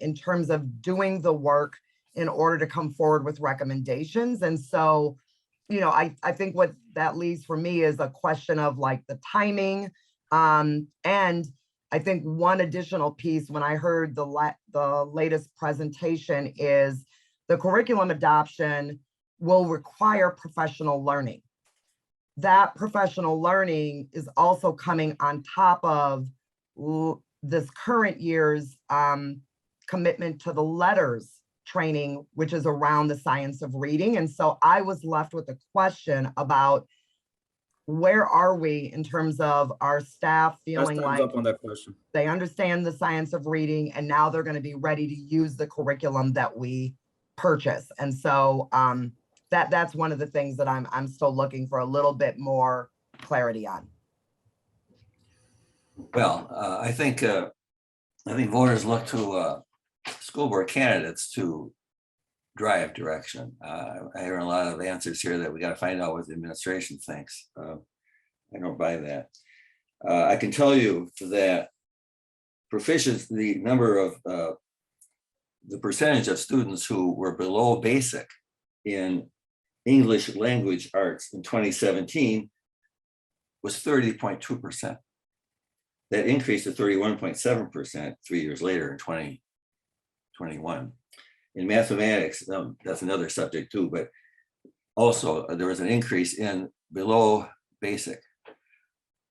in terms of doing the work in order to come forward with recommendations. And so, you know, I think what that leaves for me is a question of like the timing. And I think one additional piece when I heard the latest presentation is the curriculum adoption will require professional learning. That professional learning is also coming on top of this current year's commitment to the letters training, which is around the science of reading. And so I was left with a question about where are we in terms of our staff Last feeling time's like up on that question. they understand the science of reading and now they're going to be ready to use the curriculum that we purchase? And so that's one of the things that I'm still looking for a little bit more clarity on. Well, I think voters look to school board candidates to drive direction. I hear a lot of answers here that we got to find out what the administration thinks. I don't buy that. I can tell you that proficiency, the number of the percentage of students who were below basic in English language arts in 2017 was 30.2%. That increased to 31.7% 3 years later in 2021. In mathematics, that's another subject too, but also there was an increase in below basic.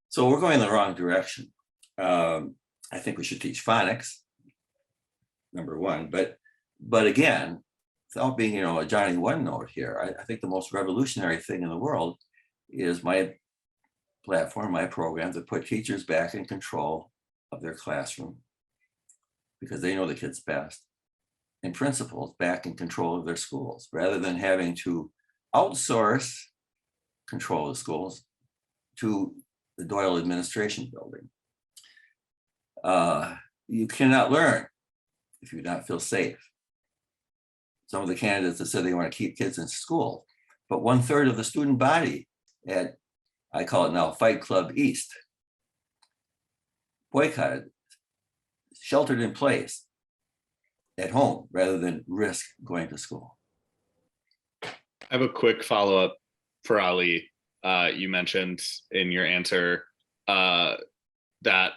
So we're going in the wrong direction. I think we should teach phonics, number one, but again, without being, a Johnny one note here, I think the most revolutionary thing in the world is my platform, my program to put teachers back in control of their classroom because they know the kids best, and principals back in control of their schools rather than having to outsource control of schools to the Doyle administration building. You cannot learn if you do not feel safe. Some of the candidates that said they want to keep kids in school, but 1/3 of the student body at, I call it now Fight Club East, boycotted, sheltered in place at home rather than risk going to school. I have a quick follow-up for Ali. You mentioned in your answer that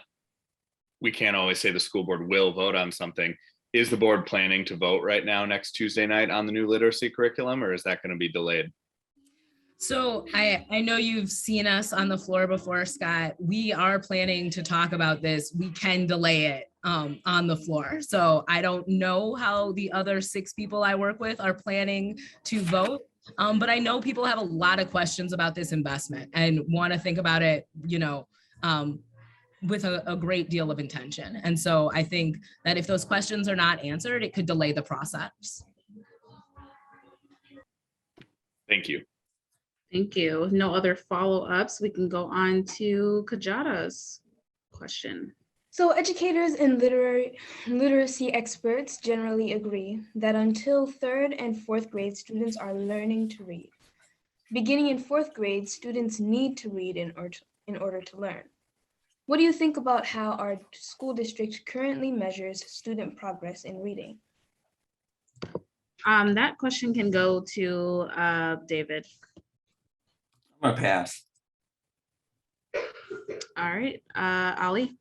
we can't always say the school board will vote on something. Is the board planning to vote right now next Tuesday night on the new literacy curriculum, or is that going to be delayed? So I know you've seen us on the floor before, Scott. We are planning to talk about this. We can delay it on the floor. So I don't know how the other 6 people I work with are planning to vote. But I know people have a lot of questions about this investment and want to think about it, with a great deal of intention. And so I think that if those questions are not answered, it could delay the process. Thank you. Thank you. No other follow-ups. We can go on to Kadjata's question. So educators and literacy experts generally agree that until 3rd and 4th grade, students are learning to read. Beginning in 4th grade, students need to read in order to learn. What do you think about how our school district currently measures student progress in reading? That question can go to David. I'm gonna pass. All right, Ali.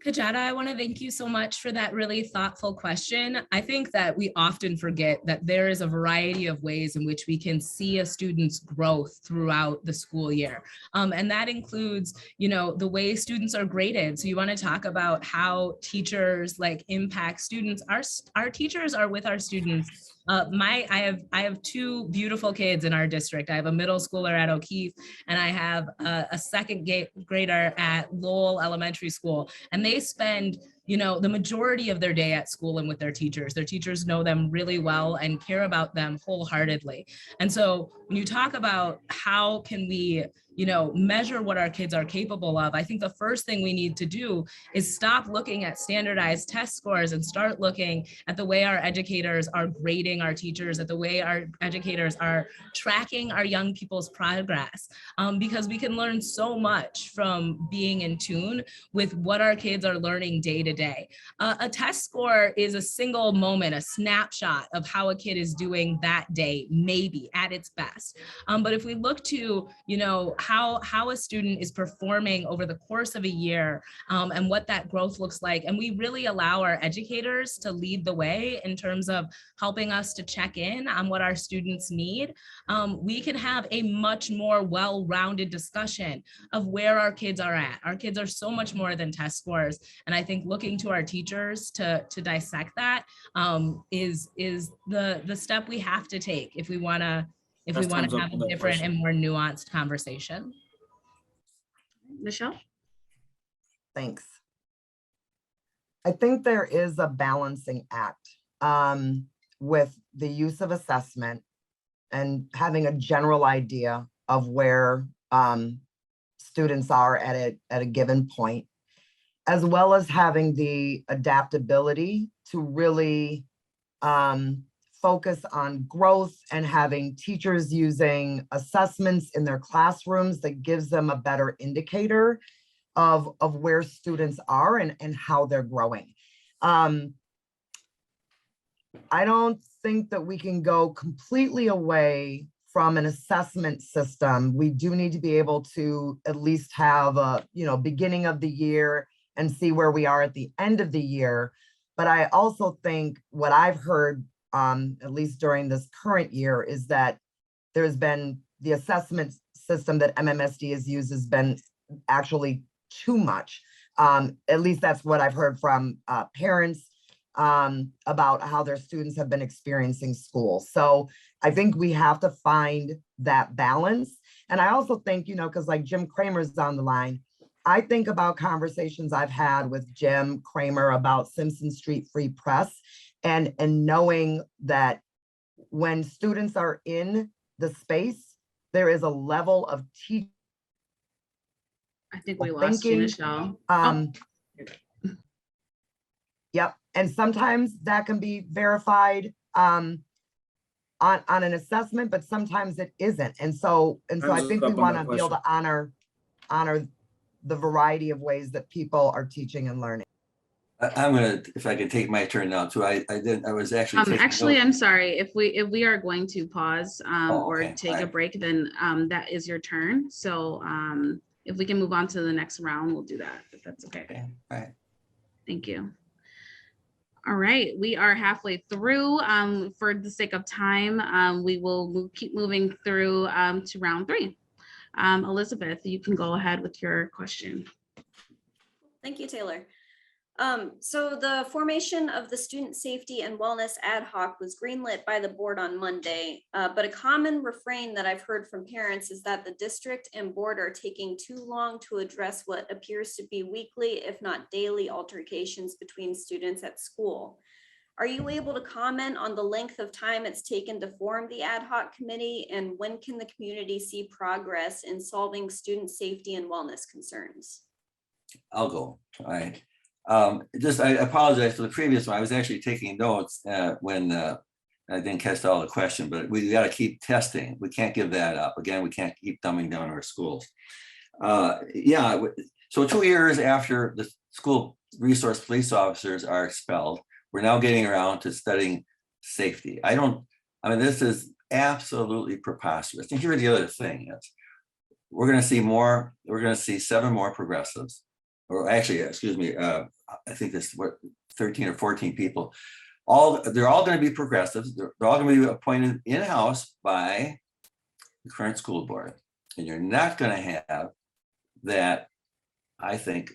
Kadjata, I want to thank you so much for that really thoughtful question. I think that we often forget that there is a variety of ways in which we can see a student's growth throughout the school year. And that includes, the way students are graded. So you want to talk about how teachers impact students. Our teachers are with our students. I have 2 beautiful kids in our district. I have a middle schooler at O'Keefe and I have a 2nd grader at Lowell Elementary School. And they spend, the majority of their day at school and with their teachers. Their teachers know them really well and care about them wholeheartedly. And so when you talk about how can we, measure what our kids are capable of, I think the first thing we need to do is stop looking at standardized test scores and start looking at the way our educators are grading our teachers, at the way our educators are tracking our young people's progress, because we can learn so much from being in tune with what our kids are learning day to day. A test score is a single moment, a snapshot of how a kid is doing that day, maybe at its best. But if we look to, how a student is performing over the course of a year, and what that growth looks like, and we really allow our educators to lead the way in terms of helping us to check in on what our students need, we can have a much more well-rounded discussion of where our kids are at. Our kids are so much more than test scores. And I think looking to our teachers to dissect that is the step we have to take if we want to if we That's want time's to up have on a that different question. and more nuanced conversation. Nichelle? Thanks. I think there is a balancing act with the use of assessment and having a general idea of where students are at a given point, as well as having the adaptability to really focus on growth and having teachers using assessments in their classrooms that gives them a better indicator of where students are and how they're growing. I don't think that we can go completely away from an assessment system. We do need to be able to at least have a, beginning of the year and see where we are at the end of the year. But I also think what I've heard, at least during this current year, is that there's been the assessment system that MMSD has used has been actually too much. At least that's what I've heard from parents about how their students have been experiencing school. So I think we have to find that balance. And I also think, because like Jim Kramer's on the line, I think about conversations I've had with Jim Kramer about Simpson Street Free Press and knowing that when students are in the space, there is a level of teaching. I think we lost you, Nichelle. Yep. And sometimes that can be verified on an assessment, but sometimes it isn't. And so I think we want to be able to honor the variety of ways that people are teaching and learning. I'm gonna, if I could take my turn now too. I was actually taking actually, notes. I'm sorry. If we are going to pause or okay, take a break, then that is your turn. So if we can move on to the next round, we'll do that, if that's okay. Okay, all right. Thank you. All right, we are halfway through. For the sake of time, we will keep moving through to round 3. Elizabeth, you can go ahead with your question. Thank you, Taylor. So the formation of the Student Safety and Wellness Ad Hoc was greenlit by the board on Monday, but a common refrain that I've heard from parents is that the district and board are taking too long to address what appears to be weekly, if not daily, altercations between students at school. Are you able to comment on the length of time it's taken to form the ad hoc committee, and when can the community see progress in solving student safety and wellness concerns? I'll go. All right. I apologize for the previous one. I was actually taking notes when I didn't catch all the question, but we got to keep testing. We can't give that up. Again, we can't keep dumbing down our schools. Yeah, so 2 years after the school resource police officers are expelled, we're now getting around to studying safety. This is absolutely preposterous. And here's the other thing is, we're going to see 7 more progressives, or actually, excuse me, I think this 13 or 14 people. They're all going to be progressives. They're all going to be appointed in-house by the current school board. And you're not going to have that, I think,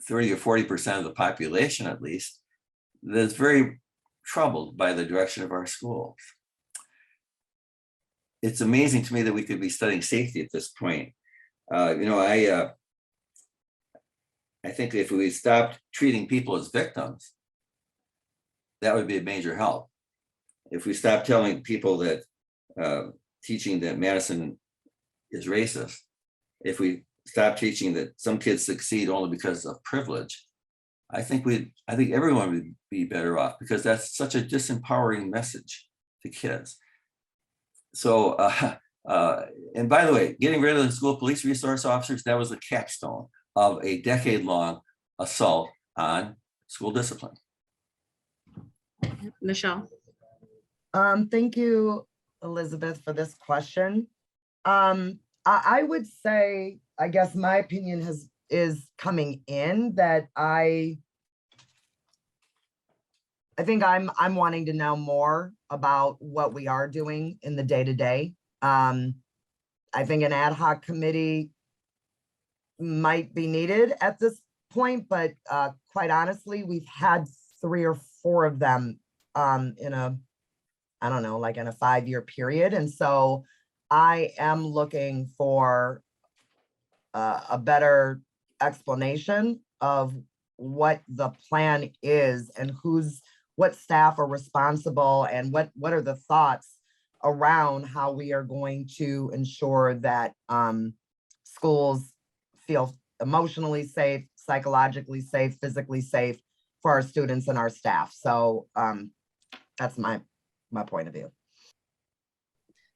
30 or 40% of the population, at least, that's very troubled by the direction of our schools. It's amazing to me that we could be studying safety at this point. I think if we stopped treating people as victims, that would be a major help. If we stopped telling people that, teaching that Madison is racist, if we stop teaching that some kids succeed only because of privilege, I think everyone would be better off, because that's such a disempowering message to kids. So, and by the way, getting rid of the school police resource officers, that was the capstone of a decade-long assault on school discipline. Nichelle. Thank you, Elizabeth, for this question. I would say, I guess my opinion is coming in that I think I'm wanting to know more about what we are doing in the day-to-day. I think an ad hoc committee might be needed at this point, but quite honestly, we've had 3 or 4 of them in a I don't know, like in a 5-year period. And so I am looking for a better explanation of what the plan is and what staff are responsible and what are the thoughts around how we are going to ensure that schools feel emotionally safe, psychologically safe, physically safe for our students and our staff. So that's my point of view.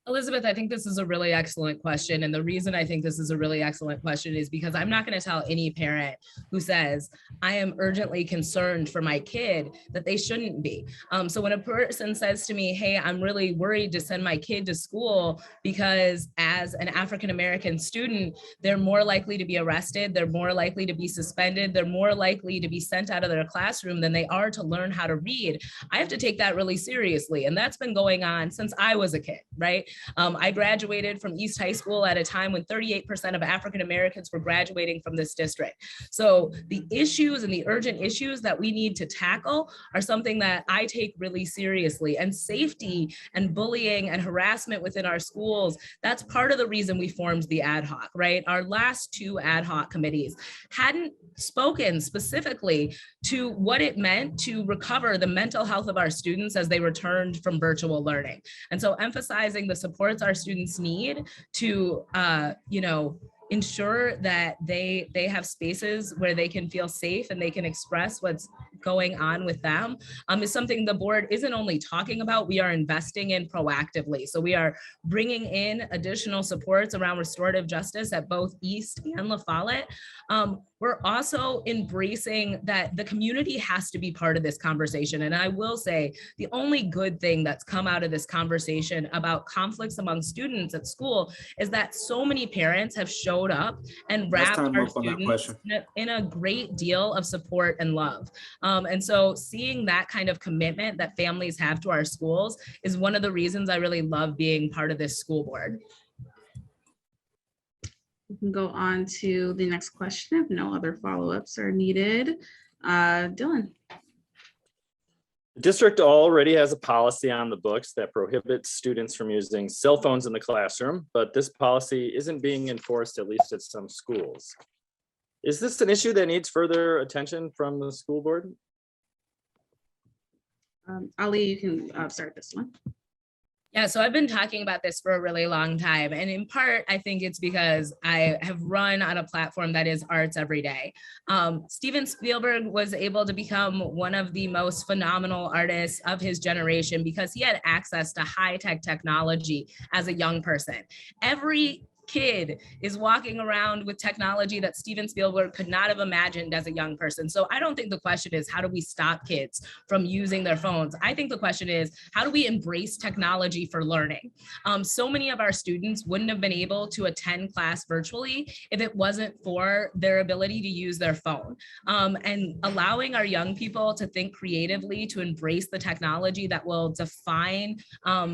Elizabeth, I think this is a really excellent question. And the reason I think this is a really excellent question is because I'm not going to tell any parent who says, I am urgently concerned for my kid, that they shouldn't be. So when a person says to me, hey, I'm really worried to send my kid to school because as an African-American student, they're more likely to be arrested, they're more likely to be suspended, they're more likely to be sent out of their classroom than they are to learn how to read. I have to take that really seriously. And that's been going on since I was a kid, right? I graduated from East High School at a time when 38% of African Americans were graduating from this district. So the issues and the urgent issues that we need to tackle are something that I take really seriously. And safety and bullying and harassment within our schools, that's part of the reason we formed the ad hoc, right? Our last 2 ad hoc committees hadn't spoken specifically to what it meant to recover the mental health of our students as they returned from virtual learning. And so emphasizing the supports our students need to, ensure that they have spaces where they can feel safe and they can express what's going on with them is something the board isn't only talking about, we are investing in proactively. So we are bringing in additional supports around restorative justice at both East and LaFollette. We're also embracing that the community has to be part of this conversation. And I will say the only good thing that's come out of this conversation about conflicts among students at school is that so many parents have showed up and wrapped our students in a great deal of support and love. And so seeing that kind of commitment that families have to our schools is one of the reasons I really love being part of this school board. We can go on to the next question if no other follow-ups are needed. Dylan. The district already has a policy on the books that prohibits students from using cell phones in the classroom, but this policy isn't being enforced, at least at some schools. Is this an issue that needs further attention from the school board? Ali, you can start this one. Yeah, so I've been talking about this for a really long time. And in part, I think it's because I have run on a platform that is arts every day. Steven Spielberg was able to become one of the most phenomenal artists of his generation because he had access to high-tech technology as a young person. Every kid is walking around with technology that Steven Spielberg could not have imagined as a young person. So I don't think the question is, how do we stop kids from using their phones? I think the question is, how do we embrace technology for learning? So many of our students wouldn't have been able to attend class virtually if it wasn't for their ability to use their phone. And allowing our young people to think creatively, to embrace the technology that will define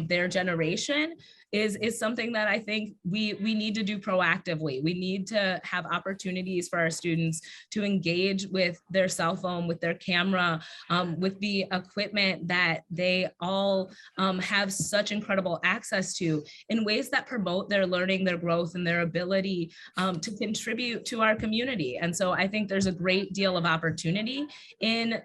their generation is something that I think we need to do proactively. We need to have opportunities for our students to engage with their cell phone, with their camera, with the equipment that they all have such incredible access to in ways that promote their learning, their growth, and their ability to contribute to our community. And so I think there's a great deal of opportunity in,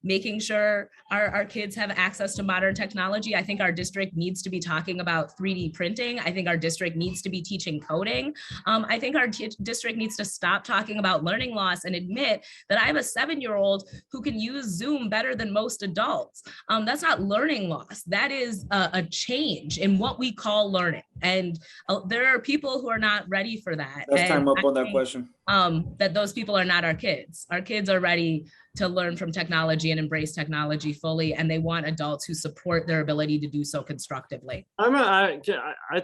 making sure our kids have access to modern technology. I think our district needs to be talking about 3D printing. I think our district needs to be teaching coding. I think our district needs to stop talking about learning loss and admit that I have a 7-year-old who can use Zoom better than most adults. That's not learning loss. That is a change in what we call learning. And there are people who are not ready for that. That's time up on that question. That those people are not our kids. Our kids are ready to learn from technology and embrace technology fully, and they want adults who support their ability to do so constructively. I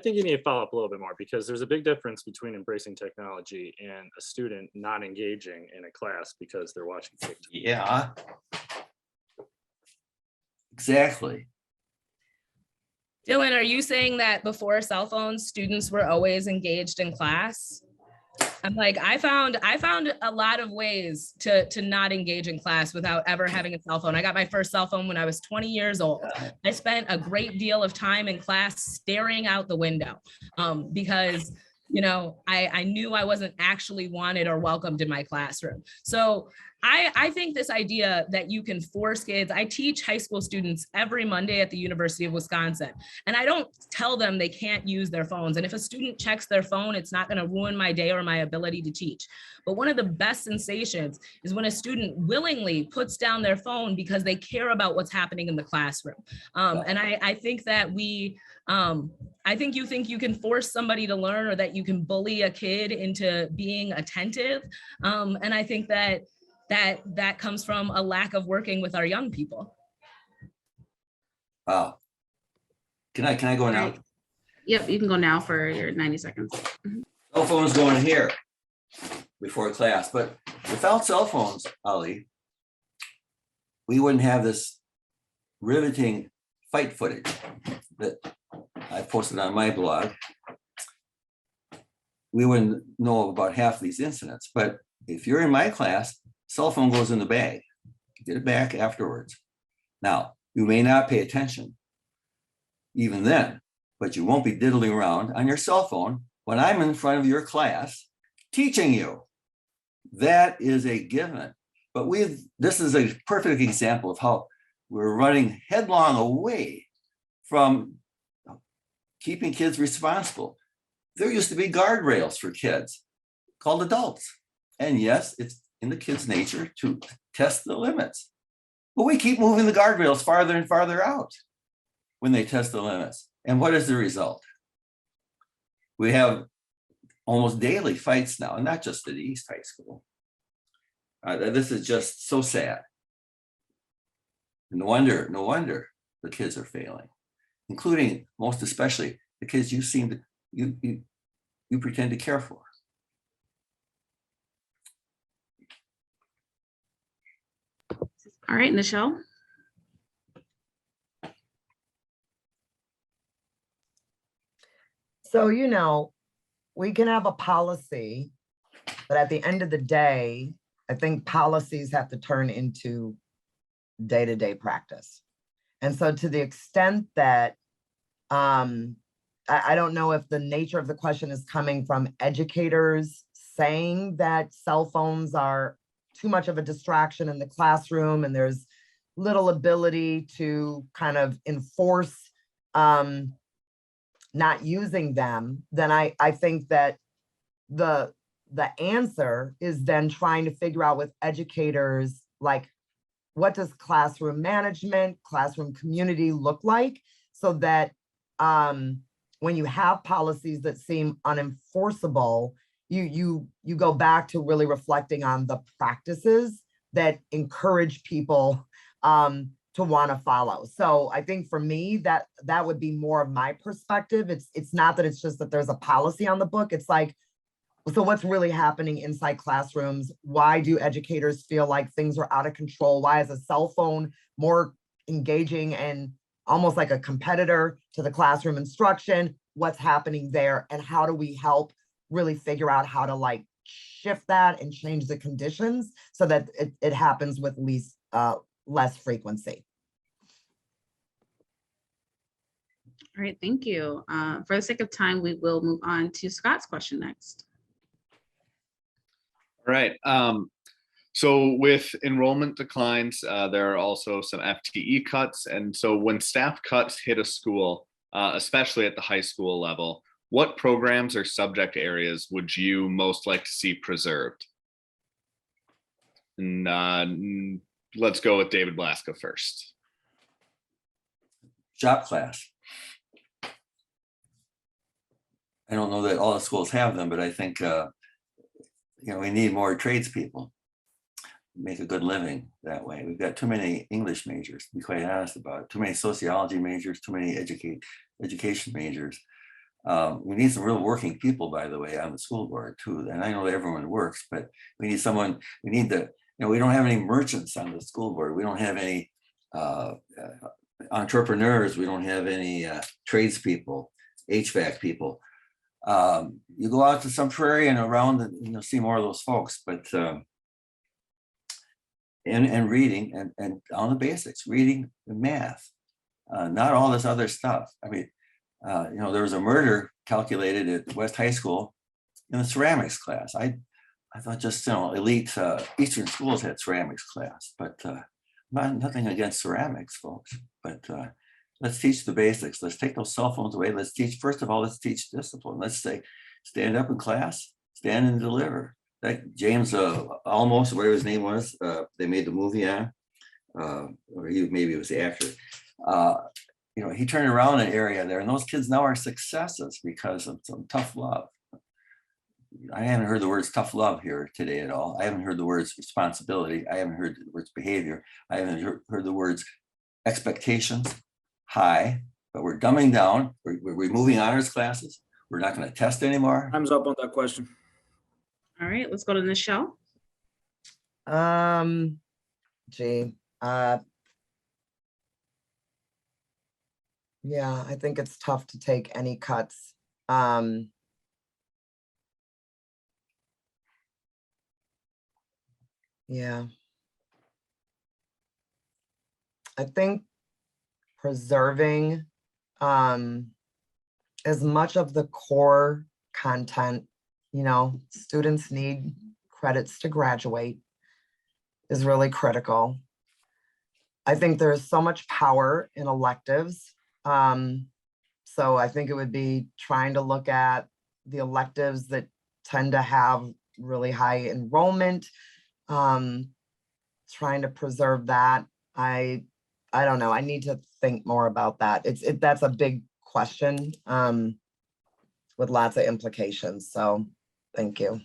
think you need to follow up a little bit more because there's a big difference between embracing technology and a student not engaging in a class because they're watching TikTok. Yeah, exactly. Dylan, are you saying that before cell phones, students were always engaged in class? I'm like, I found a lot of ways to not engage in class without ever having a cell phone. I got my first cell phone when I was 20 years old. I spent a great deal of time in class staring out the window because, you know, I knew I wasn't actually wanted or welcomed in my classroom. So I think this idea that you can force kids, I teach high school students every Monday at the University of Wisconsin, and I don't tell them they can't use their phones. And if a student checks their phone, it's not going to ruin my day or my ability to teach. But one of the best sensations is when a student willingly puts down their phone because they care about what's happening in the classroom. And I think that I think you can force somebody to learn, or that you can bully a kid into being attentive. And I think that comes from a lack of working with our young people. Wow. Can I go now? Yep, you can go now for your 90 seconds. Cell phones going here before class, but without cell phones, Ali, we wouldn't have this riveting fight footage that I posted on my blog. We wouldn't know about half these incidents, but if you're in my class, cell phone goes in the bag. Get it back afterwards. Now, you may not pay attention even then, but you won't be diddling around on your cell phone when I'm in front of your class teaching you. That is a given. But this is a perfect example of how we're running headlong away from keeping kids responsible. There used to be guardrails for kids called adults. And yes, it's in the kid's nature to test the limits. But we keep moving the guardrails farther and farther out when they test the limits. And what is the result? We have almost daily fights now, and not just at East High School. This is just so sad. No wonder the kids are failing, including most especially the kids you pretend to care for. All right, Nichelle. So, you know, we can have a policy, but at the end of the day, I think policies have to turn into day-to-day practice. And so to the extent that, I don't know if the nature of the question is coming from educators saying that cell phones are too much of a distraction in the classroom and there's little ability to kind of enforce not using them, then I think that the answer is then trying to figure out with educators, like, what does classroom management, classroom community look like, so that when you have policies that seem unenforceable, you go back to really reflecting on the practices that encourage people to want to follow. So I think for me, that would be more of my perspective. It's not that it's just that there's a policy on the book. It's like, so what's really happening inside classrooms? Why do educators feel like things are out of control? Why is a cell phone more engaging and almost like a competitor to the classroom instruction? What's happening there? And how do we help really figure out how to like shift that and change the conditions so that it happens with less frequency? All right, thank you. For the sake of time, we will move on to Scott's question next. All right. So with enrollment declines, there are also some FTE cuts. And so when staff cuts hit a school, especially at the high school level, what programs or subject areas would you most like to see preserved? And let's go with David Blaska first. Shop class. I don't know that all the schools have them, but I think we need more tradespeople. Make a good living that way. We've got too many English majors, to be quite honest about it. Too many sociology majors, too many education majors. We need some real working people, by the way, on the school board too. And I know that everyone works, but we need someone, we don't have any merchants on the school board. We don't have any entrepreneurs. We don't have any tradespeople, HVAC people. You go out to some prairie and around and you'll see more of those folks, but and reading and on the basics, reading and math, not all this other stuff. I mean, there was a murder calculated at West High School in the ceramics class. I thought just elite Eastern schools had ceramics class, but nothing against ceramics, folks. But let's teach the basics. Let's take those cell phones away. Let's teach, first of all, let's teach discipline. Let's say, stand up in class, stand and deliver. That James almost, whatever his name was, they made the movie on, or maybe it was the actor. He turned around an area there, and those kids now are successes because of some tough love. I haven't heard the words tough love here today at all. I haven't heard the words responsibility. I haven't heard the words behavior. I haven't heard the words expectations high, but we're dumbing down. We're removing honors classes. We're not going to test anymore. Time's up on that question. All right, let's go to Nichelle. Yeah, I think it's tough to take any cuts. Yeah. I think preserving as much of the core content, students need credits to graduate, is really critical. I think there's so much power in electives. So I think it would be trying to look at the electives that tend to have really high enrollment, trying to preserve that. I don't know. I need to think more about that. That's a big question with lots of implications. So thank you.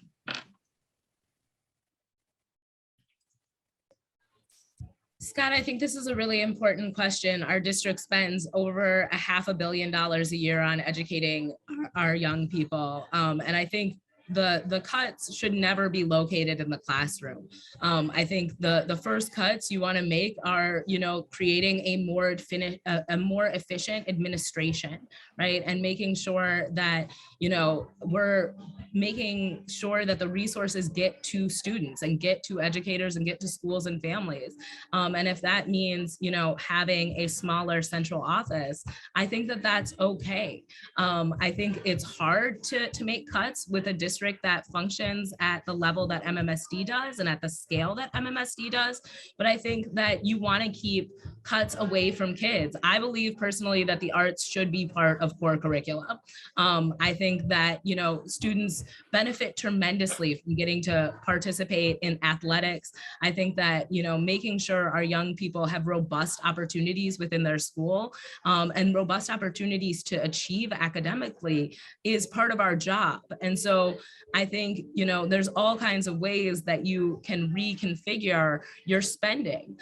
Scott, I think this is a really important question. Our district spends over $500 million a year on educating our young people. And I think the cuts should never be located in the classroom. I think the first cuts you want to make are, creating a more efficient administration, right? And making sure that, we're making sure that the resources get to students and get to educators and get to schools and families. And if that means, having a smaller central office, I think that that's okay. I think it's hard to make cuts with a district that functions at the level that MMSD does and at the scale that MMSD does. But I think that you want to keep cuts away from kids. I believe personally that the arts should be part of core curriculum. I think that, students benefit tremendously from getting to participate in athletics. I think that, making sure our young people have robust opportunities within their school and robust opportunities to achieve academically is part of our job. And so I think, there's all kinds of ways that you can reconfigure your spending.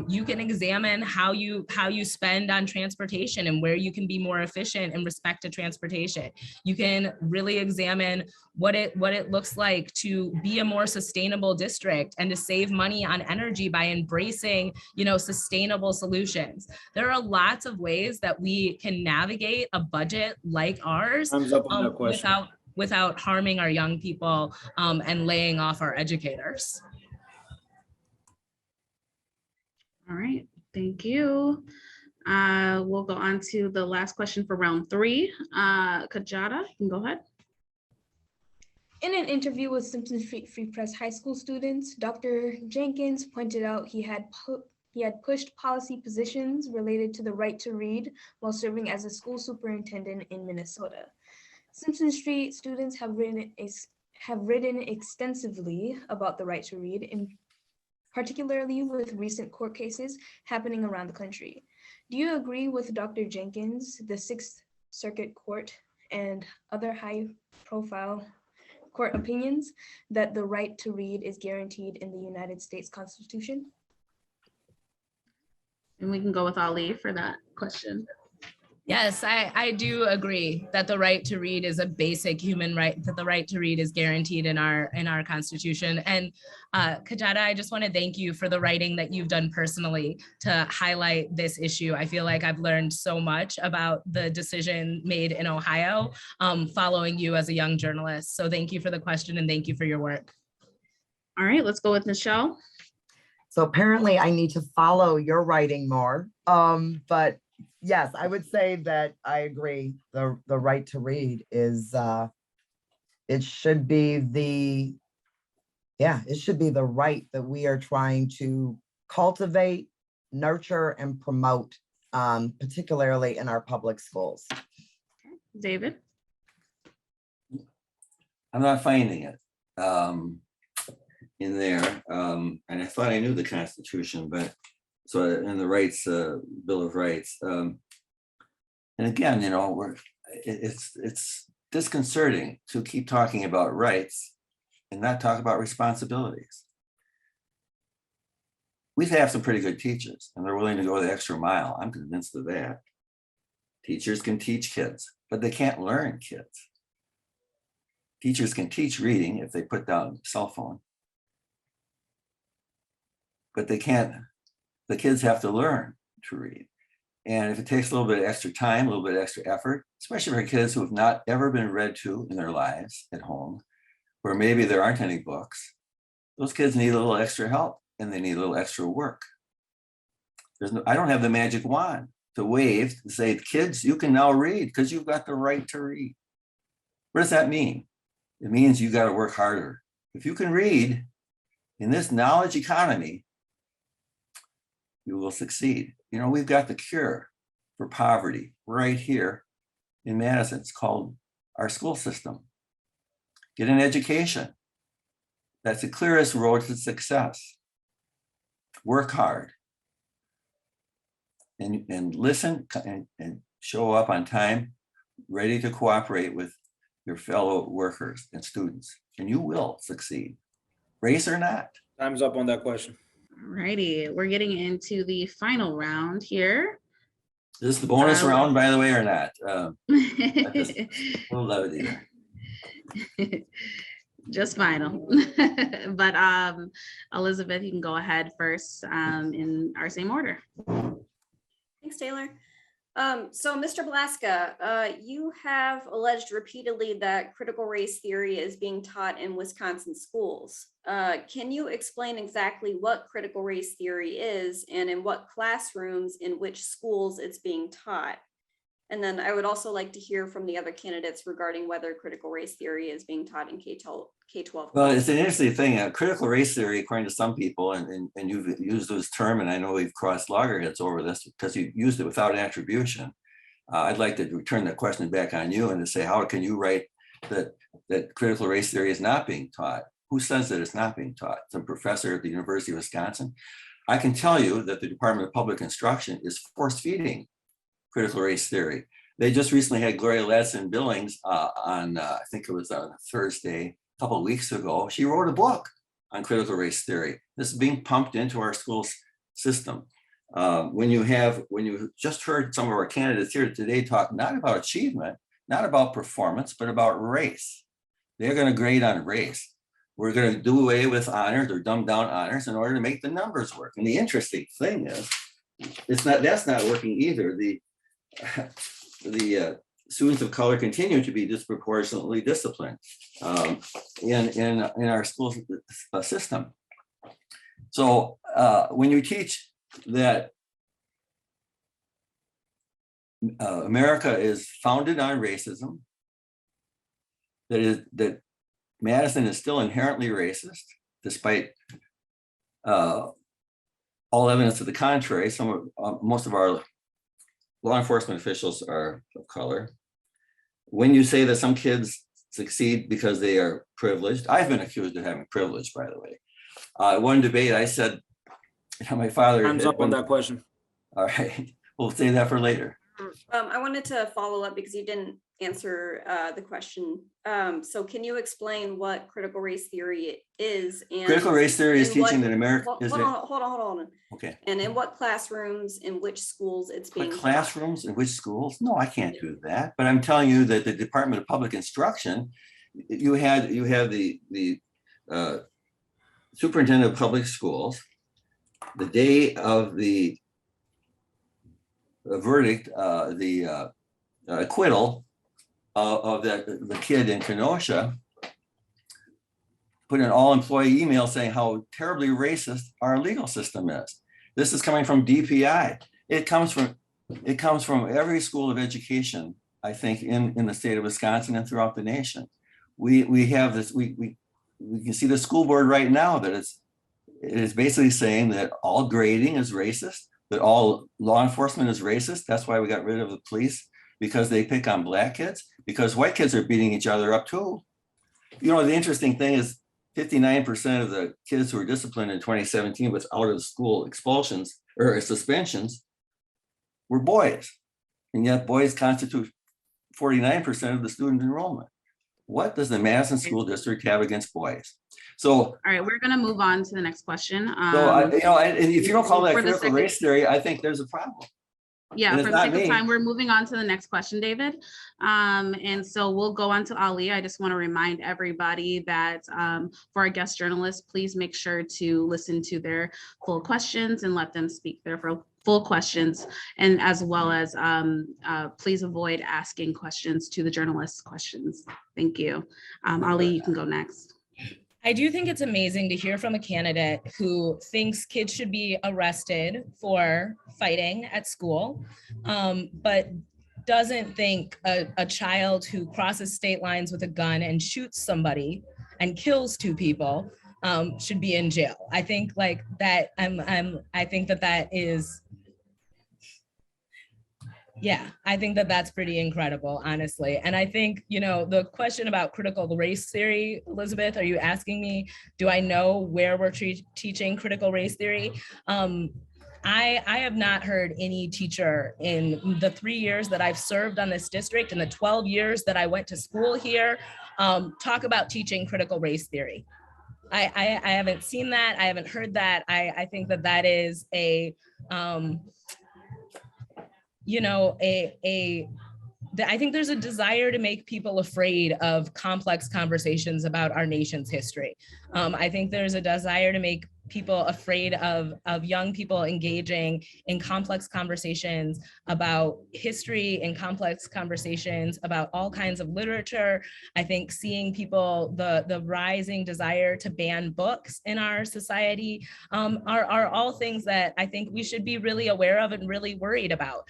You can examine how you spend on transportation and where you can be more efficient in respect to transportation. You can really examine what it looks like to be a more sustainable district and to save money on energy by embracing, sustainable solutions. There are lots of ways that we can navigate a budget like ours without harming our young people and laying off our educators. All right, thank you. We'll go on to the last question for round 3. Kadjata, you can go ahead. In an interview with Simpson Street Free Press high school students, Dr. Jenkins pointed out he had pushed policy positions related to the right to read while serving as a school superintendent in Minnesota. Simpson Street students have written extensively about the right to read, particularly with recent court cases happening around the country. Do you agree with Dr. Jenkins, the Sixth Circuit Court, and other high-profile court opinions that the right to read is guaranteed in the United States Constitution? And we can go with Ali for that question. Yes, I do agree that the right to read is a basic human right, that the right to read is guaranteed in our Constitution. And Kadjata, I just want to thank you for the writing that you've done personally to highlight this issue. I feel like I've learned so much about the decision made in Ohio following you as a young journalist. So thank you for the question and thank you for your work. All right, let's go with Nichelle. So apparently I need to follow your writing more. But yes, I would say that I agree. The right to read is, it should be the right that we are trying to cultivate, nurture, and promote, particularly in our public schools. David? I'm not finding it in there. And I thought I knew the Constitution, but so in the rights, Bill of Rights. And again, you know, it's disconcerting to keep talking about rights and not talk about responsibilities. We have some pretty good teachers and they're willing to go the extra mile. I'm convinced of that. Teachers can teach kids, but they can't learn kids. Teachers can teach reading if they put down a cell phone, but they can't. The kids have to learn to read. And if it takes a little bit of extra time, a little bit of extra effort, especially for kids who have not ever been read to in their lives at home, where maybe there aren't any books, those kids need a little extra help and they need a little extra work. I don't have the magic wand to wave and say, kids, you can now read because you've got the right to read. What does that mean? It means you got to work harder. If you can read in this knowledge economy, you will succeed. You know, we've got the cure for poverty right here in Madison. It's called our school system. Get an education. That's the clearest road to success. Work hard. And listen and show up on time, ready to cooperate with your fellow workers and students, and you will succeed, race or not. Time's up on that question. All righty, we're getting into the final round here. Is this the bonus round, by the way, or not? We'll love it either. Just final. But Elizabeth, you can go ahead first in our same order. Thanks, Taylor. So Mr. Blaska, you have alleged repeatedly that critical race theory is being taught in Wisconsin schools. Can you explain exactly what critical race theory is and in what classrooms in which schools it's being taught? And then I would also like to hear from the other candidates regarding whether critical race theory is being taught in K-12. Well, it's an interesting thing. Critical race theory, according to some people, and you've used this term, and I know we've crossed loggerheads over this because you used it without attribution. I'd like to return that question back on you and to say, how can you write that critical race theory is not being taught? Who says that it's not being taught? Some professor at the University of Wisconsin? I can tell you that the Department of Public Instruction is force feeding critical race theory. They just recently had Gloria Ladson-Billings on, I think it was on Thursday, a couple of weeks ago. She wrote a book on critical race theory. This is being pumped into our school system. When you just heard some of our candidates here today talk not about achievement, not about performance, but about race. They're going to grade on race. We're going to do away with honors or dumb down honors in order to make the numbers work. And the interesting thing is, that's not working either. The students of color continue to be disproportionately disciplined in our school system. So when you teach that America is founded on racism, that Madison is still inherently racist, despite all evidence to the contrary. Most of our law enforcement officials are of color. When you say that some kids succeed because they are privileged, I've been accused of having privilege, by the way. One debate, I said, my father— Time's up on that question. All right, we'll save that for later. I wanted to follow up because you didn't answer the question. So can you explain what critical race theory is? And Critical race theory is in what- teaching that America Hold is on. okay. And in what classrooms, in which schools it's being What taught? classrooms and which schools? No, I can't do that. But I'm telling you that the Department of Public Instruction, you have the superintendent of public schools, the day of the verdict, the acquittal of the kid in Kenosha, put an all-employee email saying how terribly racist our legal system is. This is coming from DPI. It comes from every school of education, I think, in the state of Wisconsin and throughout the nation. We have this. We can see the school board right now that it is basically saying that all grading is racist, that all law enforcement is racist. That's why we got rid of the police, because they pick on black kids, because white kids are beating each other up too. You know, the interesting thing is 59% of the kids who were disciplined in 2017 with out of school expulsions or suspensions were boys. And yet boys constitute 49% of the student enrollment. What does the Madison School District have against boys? So, All right, we're gonna move on to the next question. and if you don't call that for the critical second- race theory, I think there's a problem. Yeah, And for it's the not sake of me. time, we're moving on to the next question, David. And so we'll go on to Ali. I just want to remind everybody that for our guest journalists, please make sure to listen to their full questions and let them speak their full questions, and as well as please avoid asking questions to the journalists' questions. Thank you. Ali, you can go next. I do think it's amazing to hear from a candidate who thinks kids should be arrested for fighting at school, but doesn't think a child who crosses state lines with a gun and shoots somebody and kills two people should be in jail. I think like that. I think that is. Yeah, I think that that's pretty incredible, honestly. And I think, you know, the question about critical race theory, Elizabeth, are you asking me, do I know where we're teaching critical race theory? I have not heard any teacher in the 3 years that I've served on this district and the 12 years that I went to school here talk about teaching critical race theory. I haven't seen that. I haven't heard that. I think that is a, I think there's a desire to make people afraid of complex conversations about our nation's history. I think there's a desire to make people afraid of young people engaging in complex conversations about history and complex conversations about all kinds of literature. I think seeing people, the rising desire to ban books in our society are all things that I think we should be really aware of and really worried about,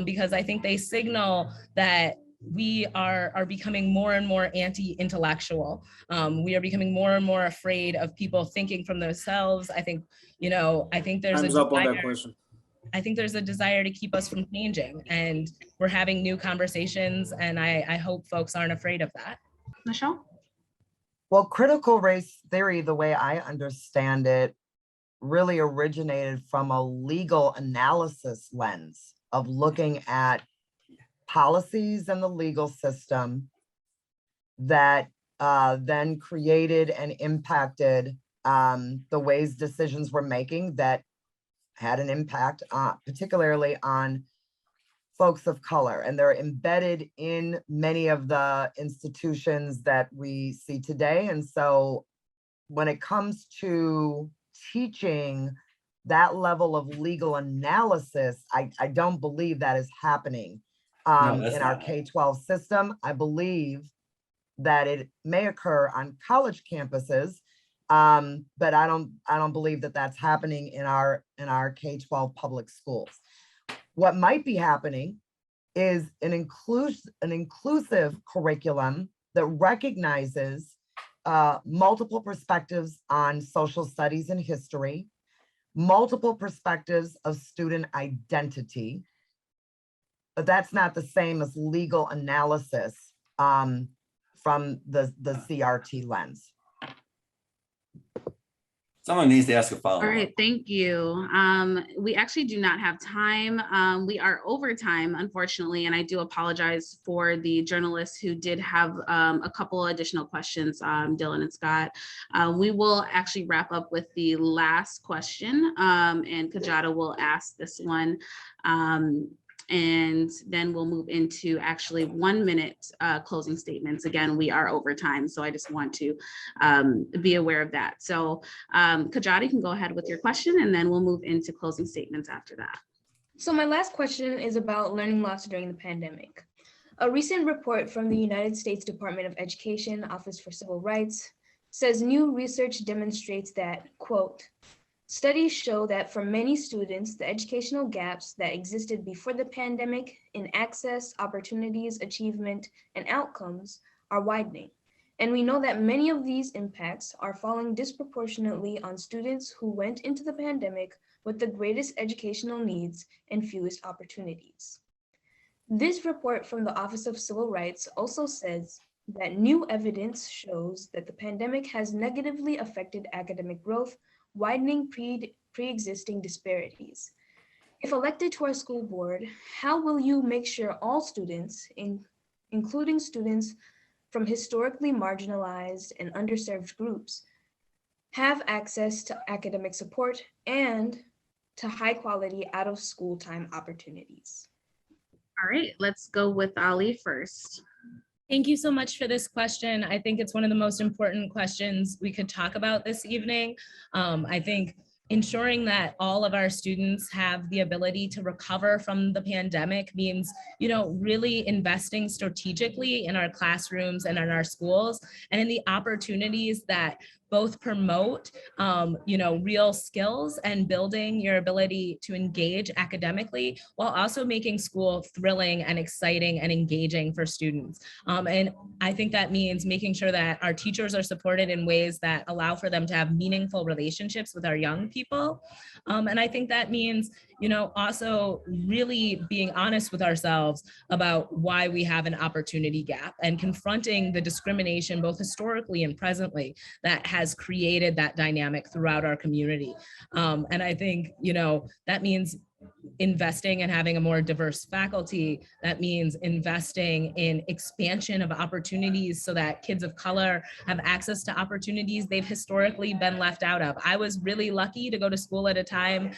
because I think they signal that we are becoming more and more anti-intellectual. We are becoming more and more afraid of people thinking from themselves. I think, I think there's Time's up on that question. I think there's a desire to keep us from changing, and we're having new conversations, and I hope folks aren't afraid of that. Nichelle? Well, critical race theory, the way I understand it, really originated from a legal analysis lens of looking at policies in the legal system that then created and impacted the ways decisions were making that had an impact particularly on folks of color. And they're embedded in many of the institutions that we see today. And so when it comes to teaching that level of legal analysis, I don't believe that is happening in our K-12 system. I believe that it may occur on college campuses, but I don't believe that that's happening in our K-12 public schools. What might be happening is an inclusive curriculum that recognizes multiple perspectives on social studies and history, multiple perspectives of student identity, but that's not the same as legal analysis from the CRT lens. Someone needs to ask a All follow-up. right, thank you. We actually do not have time. We are over time, unfortunately, and I do apologize for the journalists who did have a couple additional questions, Dylan and Scott. We will actually wrap up with the last question, and Kadjata will ask this one. And then we'll move into actually 1 minute closing statements. Again, we are over time, so I just want to be aware of that. So Kadjata, you can go ahead with your question, and then we'll move into closing statements after that. So my last question is about learning loss during the pandemic. A recent report from the United States Department of Education, Office for Civil Rights, says new research demonstrates that, quote, studies show that for many students, the educational gaps that existed before the pandemic in access, opportunities, achievement, and outcomes are widening. And we know that many of these impacts are falling disproportionately on students who went into the pandemic with the greatest educational needs and fewest opportunities. This report from the Office of Civil Rights also says that new evidence shows that the pandemic has negatively affected academic growth, widening pre-existing disparities. If elected to our school board, how will you make sure all students, including students from historically marginalized and underserved groups, have access to academic support and to high quality out of school time opportunities? All right, let's go with Ali first. Thank you so much for this question. I think it's one of the most important questions we could talk about this evening. I think ensuring that all of our students have the ability to recover from the pandemic means, really investing strategically in our classrooms and in our schools and in the opportunities that both promote, real skills and building your ability to engage academically while also making school thrilling and exciting and engaging for students. And I think that means making sure that our teachers are supported in ways that allow for them to have meaningful relationships with our young people. And I think that means, also really being honest with ourselves about why we have an opportunity gap and confronting the discrimination, both historically and presently, that has created that dynamic throughout our community. And I think, that means investing in having a more diverse faculty. That means investing in expansion of opportunities so that kids of color have access to opportunities they've historically been left out of. I was really lucky to go to school at a time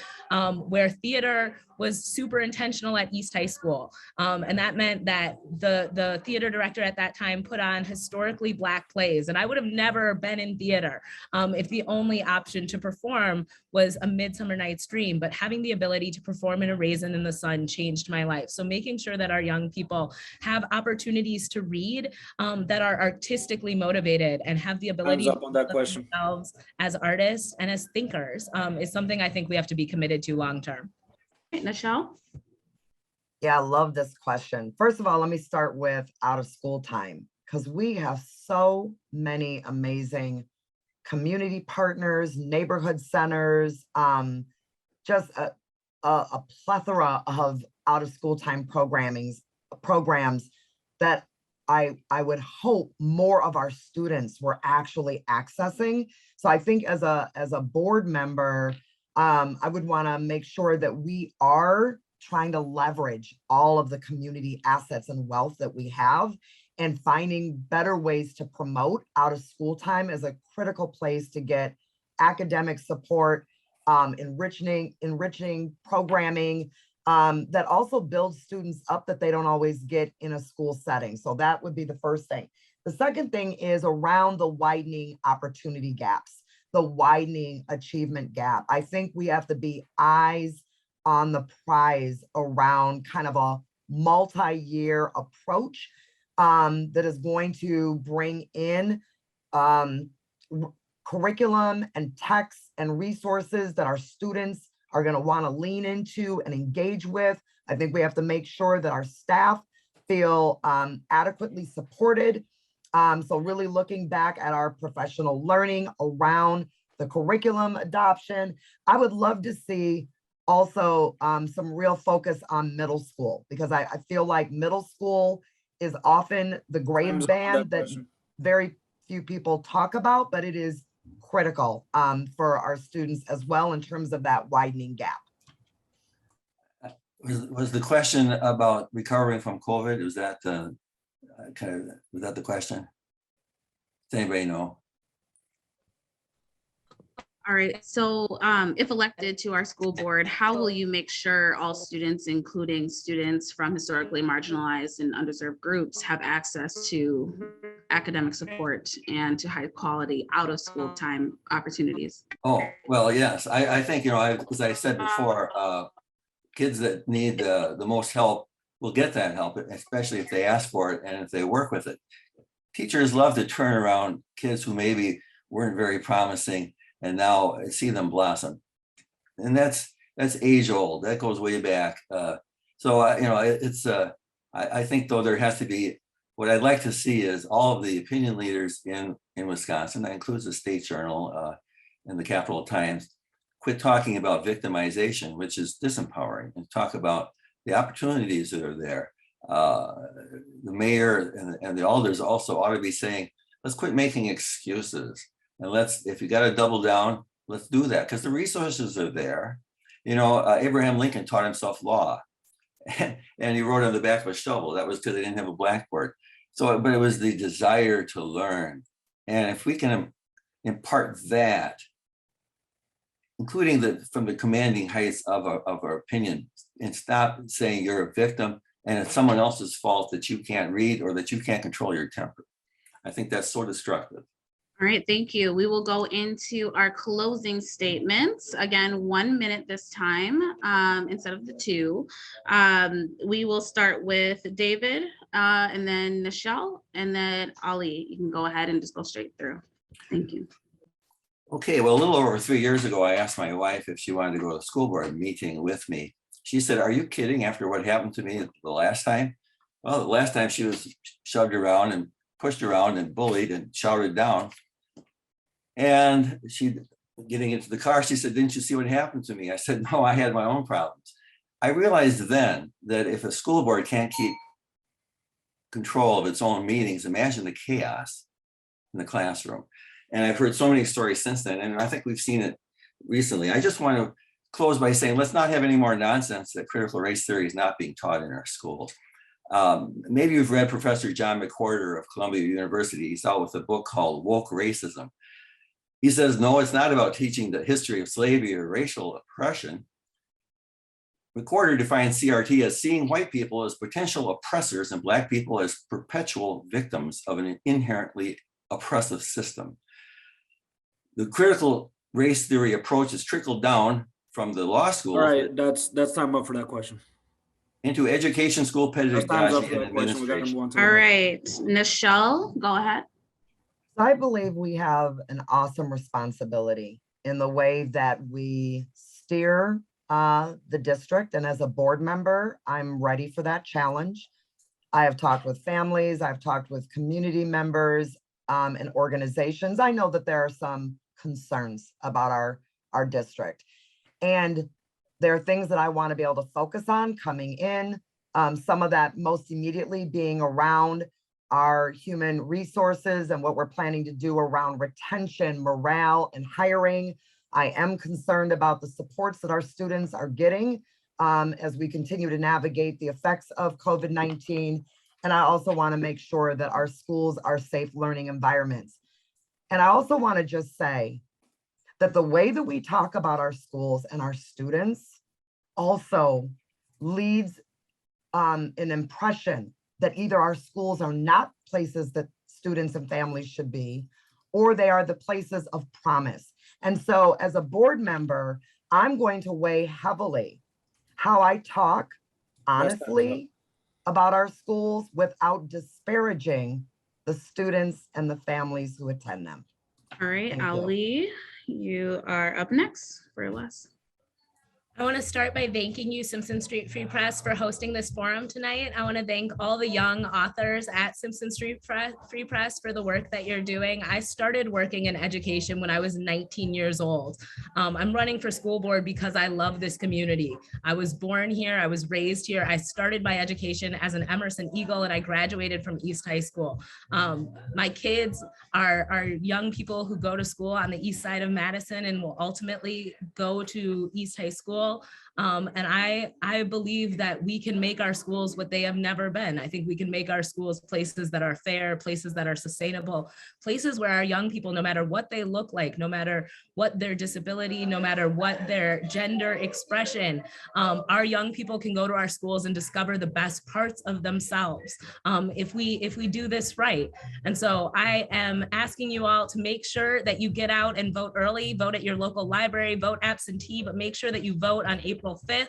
where theater was super intentional at East High School. And that meant that the theater director at that time put on historically Black plays. And I would have never been in theater if the only option to perform was A Midsummer Night's Dream. But having the ability to perform in A Raisin in the Sun changed my life. So making sure that our young people have opportunities to read that are artistically motivated and have the ability Time's up on that question. themselves as artists and as thinkers is something I think we have to be committed to long term. Nichelle? Yeah, I love this question. First of all, let me start with out of school time, because we have so many amazing community partners, neighborhood centers, just a plethora of out of school time programs that I would hope more of our students were actually accessing. So I think as a board member, I would want to make sure that we are trying to leverage all of the community assets and wealth that we have and finding better ways to promote out of school time as a critical place to get academic support, enriching programming that also builds students up that they don't always get in a school setting. So that would be the first thing. The second thing is around the widening opportunity gaps, the widening achievement gap. I think we have to be eyes on the prize around kind of a multi-year approach that is going to bring in curriculum and texts and resources that our students are going to want to lean into and engage with. I think we have to make sure that our staff feel adequately supported. So really looking back at our professional learning around the curriculum adoption. I would love to see also some real focus on middle school, because I feel like middle school is often the grade band that very few people talk about, but it is critical for our students as well in terms of that widening gap. Was the question about recovering from COVID? Was that was that the question? Does anybody know? All right, so if elected to our school board, how will you make sure all students, including students from historically marginalized and underserved groups, have access to academic support and to high quality out of school time opportunities? Oh, well, yes, I think, you know, as I said before, kids that need the most help will get that help, especially if they ask for it and if they work with it. Teachers love to turn around kids who maybe weren't very promising and now see them blossom. And that's age old, that goes way back. So, you know, it's, I think though there has to be, what I'd like to see is all of the opinion leaders in Wisconsin, that includes the State Journal and the Capital Times, quit talking about victimization, which is disempowering, and talk about the opportunities that are there. The mayor and the alders also ought to be saying, let's quit making excuses. And if you got to double down, let's do that, because the resources are there. You know, Abraham Lincoln taught himself law and he wrote on the back of a shovel. That was because they didn't have a blackboard. So, but it was the desire to learn. And if we can impart that, including from the commanding heights of our opinion, and stop saying you're a victim and it's someone else's fault that you can't read or that you can't control your temper. I think that's so destructive. All right, thank you. We will go into our closing statements. Again, 1 minute this time instead of the 2. We will start with David and then Nichelle and then Ali. You can go ahead and just go straight through. Thank you. Okay, well, a little over 3 years ago, I asked my wife if she wanted to go to the school board meeting with me. She said, "Are you kidding after what happened to me the last time?" Well, the last time she was shoved around and pushed around and bullied and shouted down. And she, getting into the car, she said, "Didn't you see what happened to me?" I said, "No, I had my own problems." I realized then that if a school board can't keep control of its own meetings, imagine the chaos in the classroom. And I've heard so many stories since then, and I think we've seen it recently. I just want to close by saying, let's not have any more nonsense that critical race theory is not being taught in our schools. Maybe you've read Professor John McWhorter of Columbia University. He's out with a book called Woke Racism. He says, no, it's not about teaching the history of slavery or racial oppression. McWhorter defines CRT as seeing white people as potential oppressors and Black people as perpetual victims of an inherently oppressive system. The critical race theory approach is trickled down from the law schools. All right, that's time up for that question. Into education, school pedagogy, and administration. All right, Nichelle, go ahead. I believe we have an awesome responsibility in the way that we steer the district. And as a board member, I'm ready for that challenge. I have talked with families, I've talked with community members and organizations. I know that there are some concerns about our district. And there are things that I want to be able to focus on coming in. Some of that most immediately being around our human resources and what we're planning to do around retention, morale, and hiring. I am concerned about the supports that our students are getting as we continue to navigate the effects of COVID-19. And I also want to make sure that our schools are safe learning environments. And I also want to just say that the way that we talk about our schools and our students also leads an impression that either our schools are not places that students and families should be, or they are the places of promise. And so as a board member, I'm going to weigh heavily how I talk honestly about our schools without disparaging the students and the families who attend them. All right, Thank Ali, you are up next for last. I want to start by thanking you, Simpson Street Free Press, for hosting this forum tonight. I want to thank all the young authors at Simpson Street Free Press for the work that you're doing. I started working in education when I was 19 years old. I'm running for school board because I love this community. I was born here, I was raised here. I started my education as an Emerson Eagle and I graduated from East High School. My kids are young people who go to school on the east side of Madison and will ultimately go to East High School. And I believe that we can make our schools what they have never been. I think we can make our schools places that are fair, places that are sustainable, places where our young people, no matter what they look like, no matter what their disability, no matter what their gender expression, our young people can go to our schools and discover the best parts of themselves if we do this right. And so I am asking you all to make sure that you get out and vote early, vote at your local library, vote absentee, but make sure that you vote on April 5th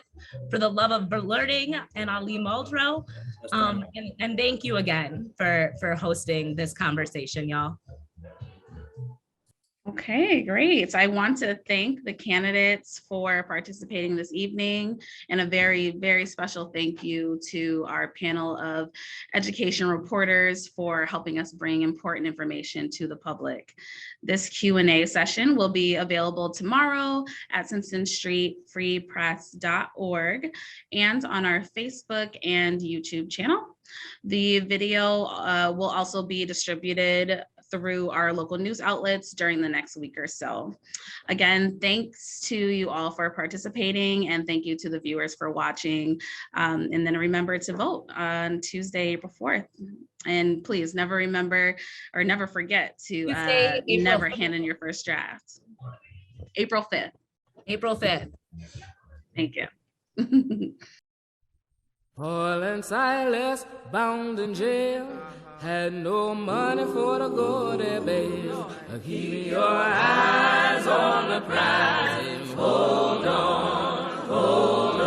for the love of learning and Ali Muldrow. And thank you again for hosting this conversation, y'all. Okay, great. I want to thank the candidates for participating this evening, and a very, very special thank you to our panel of education reporters for helping us bring important information to the public. This Q&A session will be available tomorrow at simpsonstreetfreepress.org and on our Facebook and YouTube channel. The video will also be distributed through our local news outlets during the next week or so. Again, thanks to you all for participating, and thank you to the viewers for watching. And then remember to vote on Tuesday, April 4th. And please never forget to never hand in your first draft. April 5th. April 5th. Thank you. Paul and Silas, bound in jail, had no money for to go their bail. Keep your eyes on the prize. Hold on, hold on.